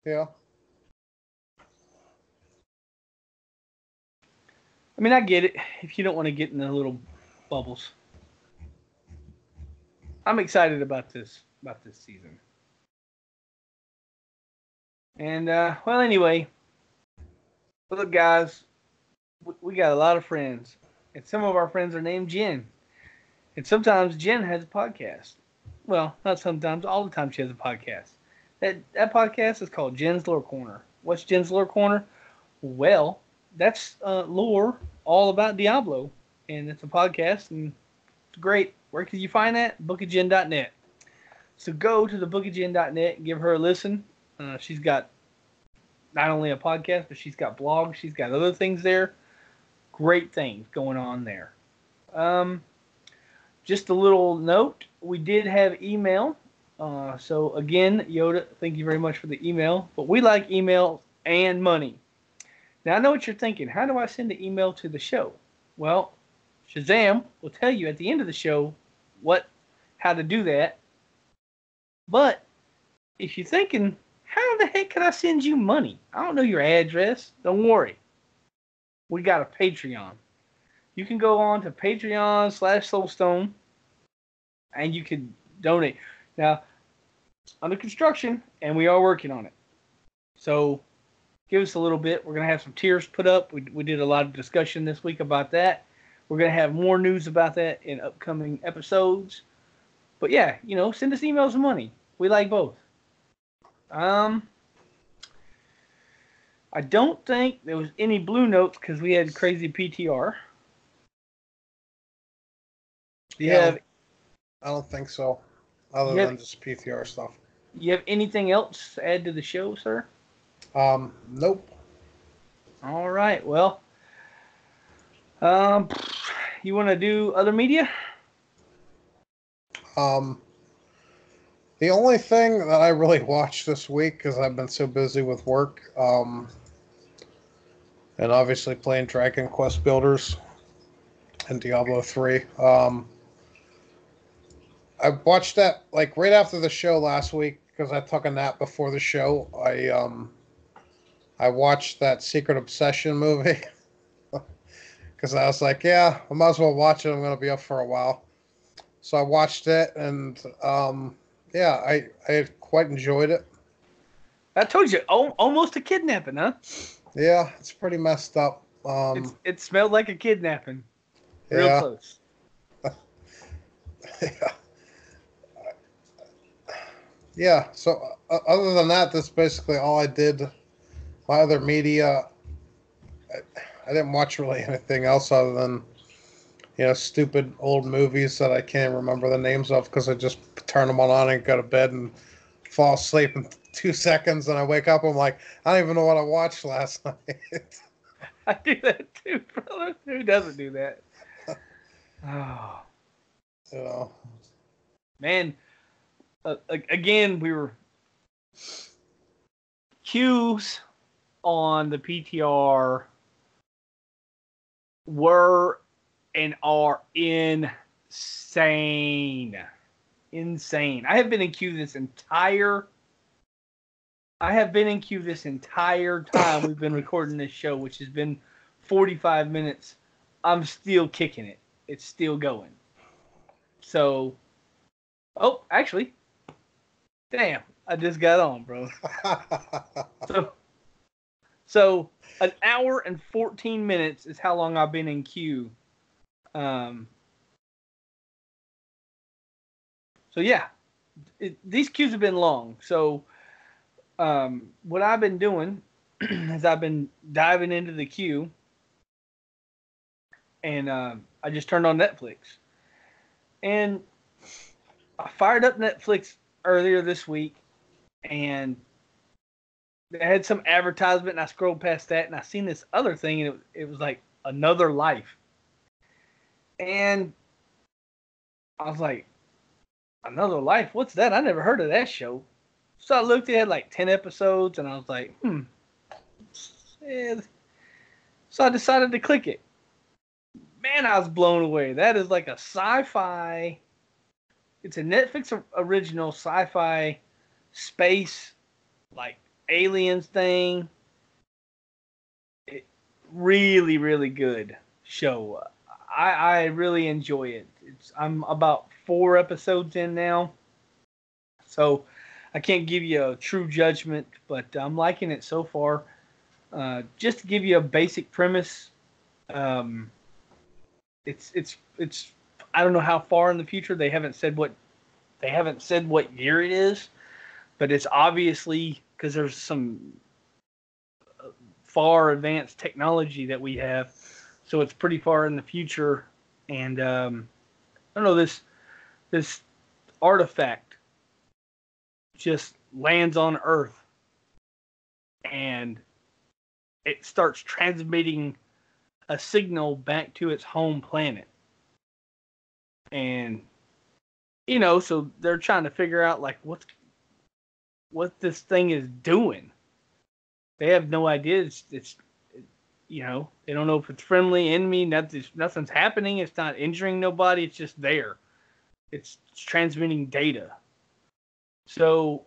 Yeah. I mean, I get it if you don't want to get in the little bubbles. I'm excited about this season. And well, anyway, look, guys, we got a lot of friends, and some of our friends are named Jen, and sometimes Jen has a podcast. Well, not sometimes, all the time she has a podcast. That podcast is called Jen's Lore Corner. What's Jen's Lore Corner? Well, that's lore all about Diablo, and it's a podcast, and it's great. Where can you find that? bookofjen.net. So go to the bookofjen.net and give her a listen. She's got not only a podcast, but she's got blogs. She's got other things there. Great things going on there. Just a little note. We did have email. So again, Yoda, thank you very much for the email. But we like email and money. Now I know what you're thinking. How do I send an email to the show? Well, Shazam will tell you at the end of the show how to do that. But if you're thinking, how the heck can I send you money? I don't know your address. Don't worry. We got a Patreon. You can go on to Patreon/Soulstone and you can donate. Now, under construction, and we are working on it. So give us a little bit. We're going to have some tiers put up. We did a lot of discussion this week about that. We're going to have more news about that in upcoming episodes. But yeah, send us emails and money. We like both. I don't think there was any blue notes because we had crazy PTR. I don't think so. Other than just PTR stuff. You have anything else to add to the show, sir? Nope. All right. Well, you want to do other media? The only thing that I really watched this week, because I've been so busy with work, and obviously playing Dragon Quest Builders and Diablo 3. I watched that right after the show last week because I took a nap before the show. I watched that Secret Obsession movie because I was like, yeah, I might as well watch it. I'm going to be up for a while. So I watched it, and yeah, I quite enjoyed it. I told you, almost a kidnapping, huh? Yeah, it's pretty messed up. It smelled like a kidnapping. Real close. Yeah. Yeah, so other than that, that's basically all I did. My other media, I didn't watch really anything else other than, stupid old movies that I can't remember the names of because I just turn them on and go to bed and fall asleep in 2 seconds, and I wake up, I'm like, I don't even know what I watched last night. I do that too, brother. Who doesn't do that? Oh. Man, again, we were queues on the PTR were and are insane. Insane. I have been in queue this entire time we've been recording this show, which has been 45 minutes. I'm still kicking it. It's still going. So, actually, damn, I just got on, bro. So an hour and 14 minutes is how long I've been in queue. So yeah, these queues have been long. So what I've been doing is I've been diving into the queue, and I just turned on Netflix. And I fired up Netflix earlier this week, and they had some advertisement, and I scrolled past that, and I seen this other thing, and it was like Another Life. And I was like, Another Life. What's that? I never heard of that show. So I looked, it had like 10 episodes, and I was like, yeah. So I decided to click it. Man, I was blown away. That is like a sci-fi. It's a Netflix original sci-fi space, like aliens thing. It, really, really good show. I really enjoy it. I'm about 4 episodes in now, so I can't give you a true judgment, but I'm liking it so far. Just to give you a basic premise, um, it's I don't know how far in the future. They haven't said what year it is, but it's obviously because there's some far advanced technology that we have, so it's pretty far in the future. And I don't know, this artifact just lands on Earth, and it starts transmitting a signal back to its home planet. And so they're trying to figure out like what this thing is doing. They have no idea. It's they don't know if it's friendly, enemy. Nothing's happening. It's not injuring nobody. It's just there. It's transmitting data. So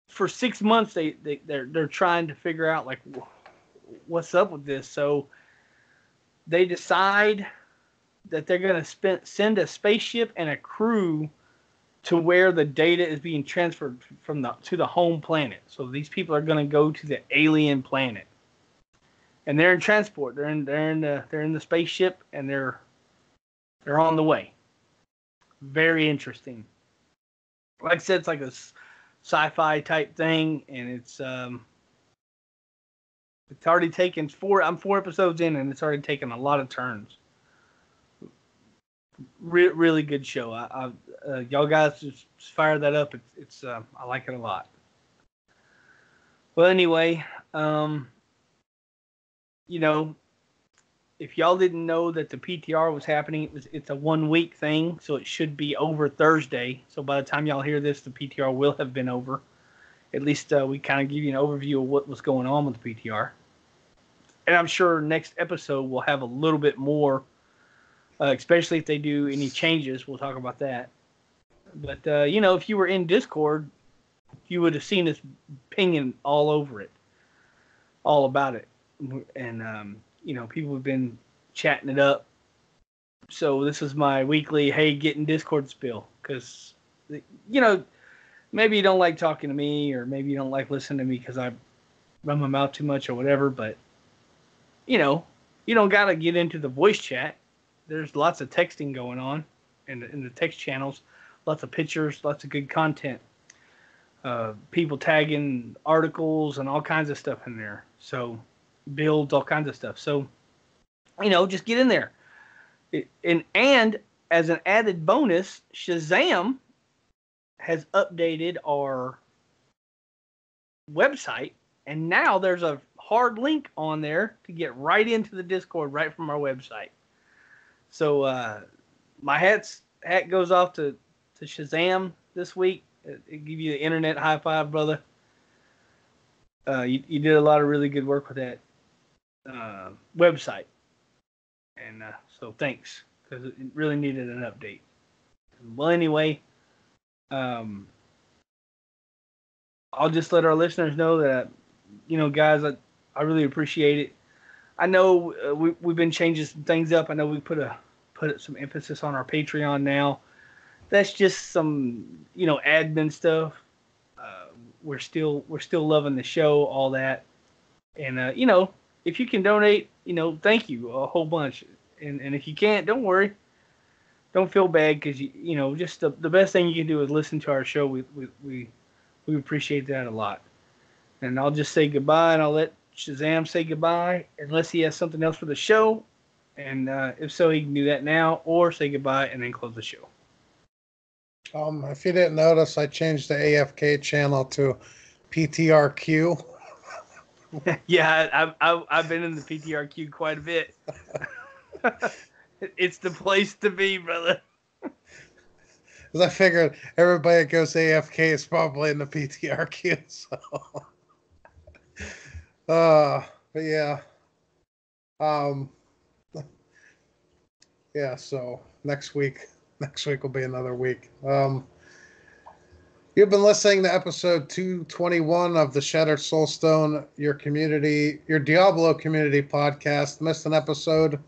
for 6 months, they're trying to figure out like what's up with this. So they decide that they're going to send a spaceship and a crew to where the data is being transferred to the home planet. So these people are going to go to the alien planet, and they're in transport. They're in the spaceship, and they're on the way. Very interesting. Like I said, it's like a sci-fi type thing, and it's already taken I'm 4 episodes in, and it's already taken a lot of turns. Really good show. Y'all guys just fire that up. It's I like it a lot. Well, anyway, if y'all didn't know that the PTR was happening, it's a 1 week thing, so it should be over Thursday. So by the time y'all hear this, the PTR will have been over. At least we kind of give you an overview of what was going on with the PTR. And I'm sure next episode we'll have a little bit more, especially if they do any changes. We'll talk about that. But, if you were in Discord, you would have seen us pinging all over it, all about it. And, people have been chatting it up. So this is my weekly, hey, get in Discord spill. Because, maybe you don't like talking to me, or maybe you don't like listening to me because I run my mouth too much or whatever. But, you don't got to get into the voice chat. There's lots of texting going on in the text channels. Lots of pictures, lots of good content. People tagging articles and all kinds of stuff in there. So, builds, all kinds of stuff. So, just get in there. And as an added bonus, Shazam has updated our website, and now there's a hard link on there to get right into the Discord right from our website. So my hat goes off to Shazam this week. It give you the internet high five, brother. You did a lot of really good work with that website, and so thanks, because it really needed an update. Well, anyway, I'll just let our listeners know that, guys, I really appreciate it. I know we've been changing some things up. I know we put some emphasis on our Patreon now. That's just some, admin stuff. We're still loving the show, all that. And, if you can donate, thank you a whole bunch. And if you can't, don't worry. Don't feel bad, because, just the best thing you can do is listen to our show. We appreciate that a lot. And I'll just say goodbye, and I'll let Shazam say goodbye, unless he has something else for the show. And if so, he can do that now, or say goodbye and then close the show. If you didn't notice, I changed the AFK channel to PTRQ. Yeah, I've been in the PTRQ quite a bit. It's the place to be, brother. Because I figured everybody that goes AFK is probably in the PTR queue. So, but yeah, um, yeah. So next week will be another week. You've been listening to episode 221 of the Shattered Soulstone, your Diablo community podcast. Missed an episode?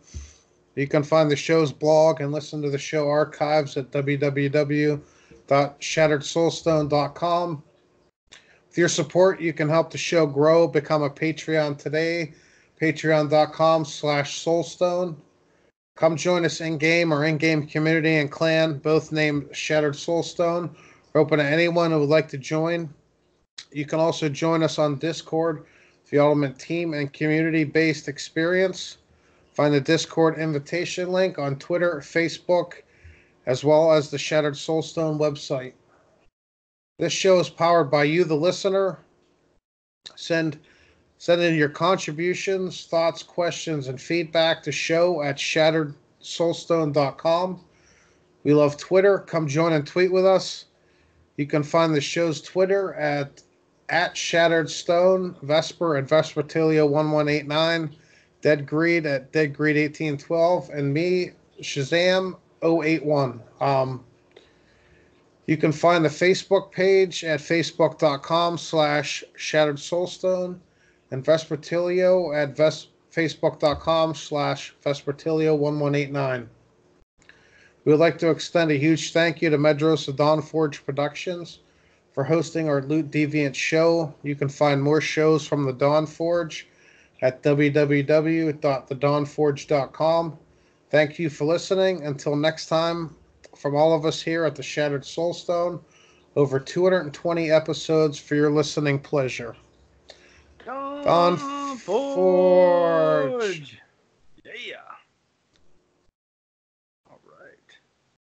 You can find the show's blog and listen to the show archives at www.shatteredsoulstone.com. With your support, you can help the show grow. Become a Patreon today. Patreon.com/Soulstone. Come join us in-game or in-game community and clan, both named Shattered Soulstone. We're open to anyone who would like to join. You can also join us on Discord, the ultimate team and community-based experience. Find the Discord invitation link on Twitter, Facebook, as well as the Shattered Soulstone website. This show is powered by you, the listener. Send in your contributions, thoughts, questions, and feedback to show@shatteredsoulstone.com. We love Twitter. Come join and tweet with us. You can find the show's Twitter at @ShatteredStone, Vesper at Vespertilio1189, Deadgreed at Deadgreed1812, and me, Shazam 081. You can find the Facebook page at facebook.com/ShatteredSoulstone and Vespertilio at facebook.com/Vespertilio1189. We would like to extend a huge thank you to Medros Dawnforge Productions for hosting our Loot Deviant show. You can find more shows from the Dawnforge at www.thedawnforge.com. Thank you for listening. Until next time, from all of us here at the Shattered Soulstone, over 220 episodes for your listening pleasure. Dawnforge! Yeah.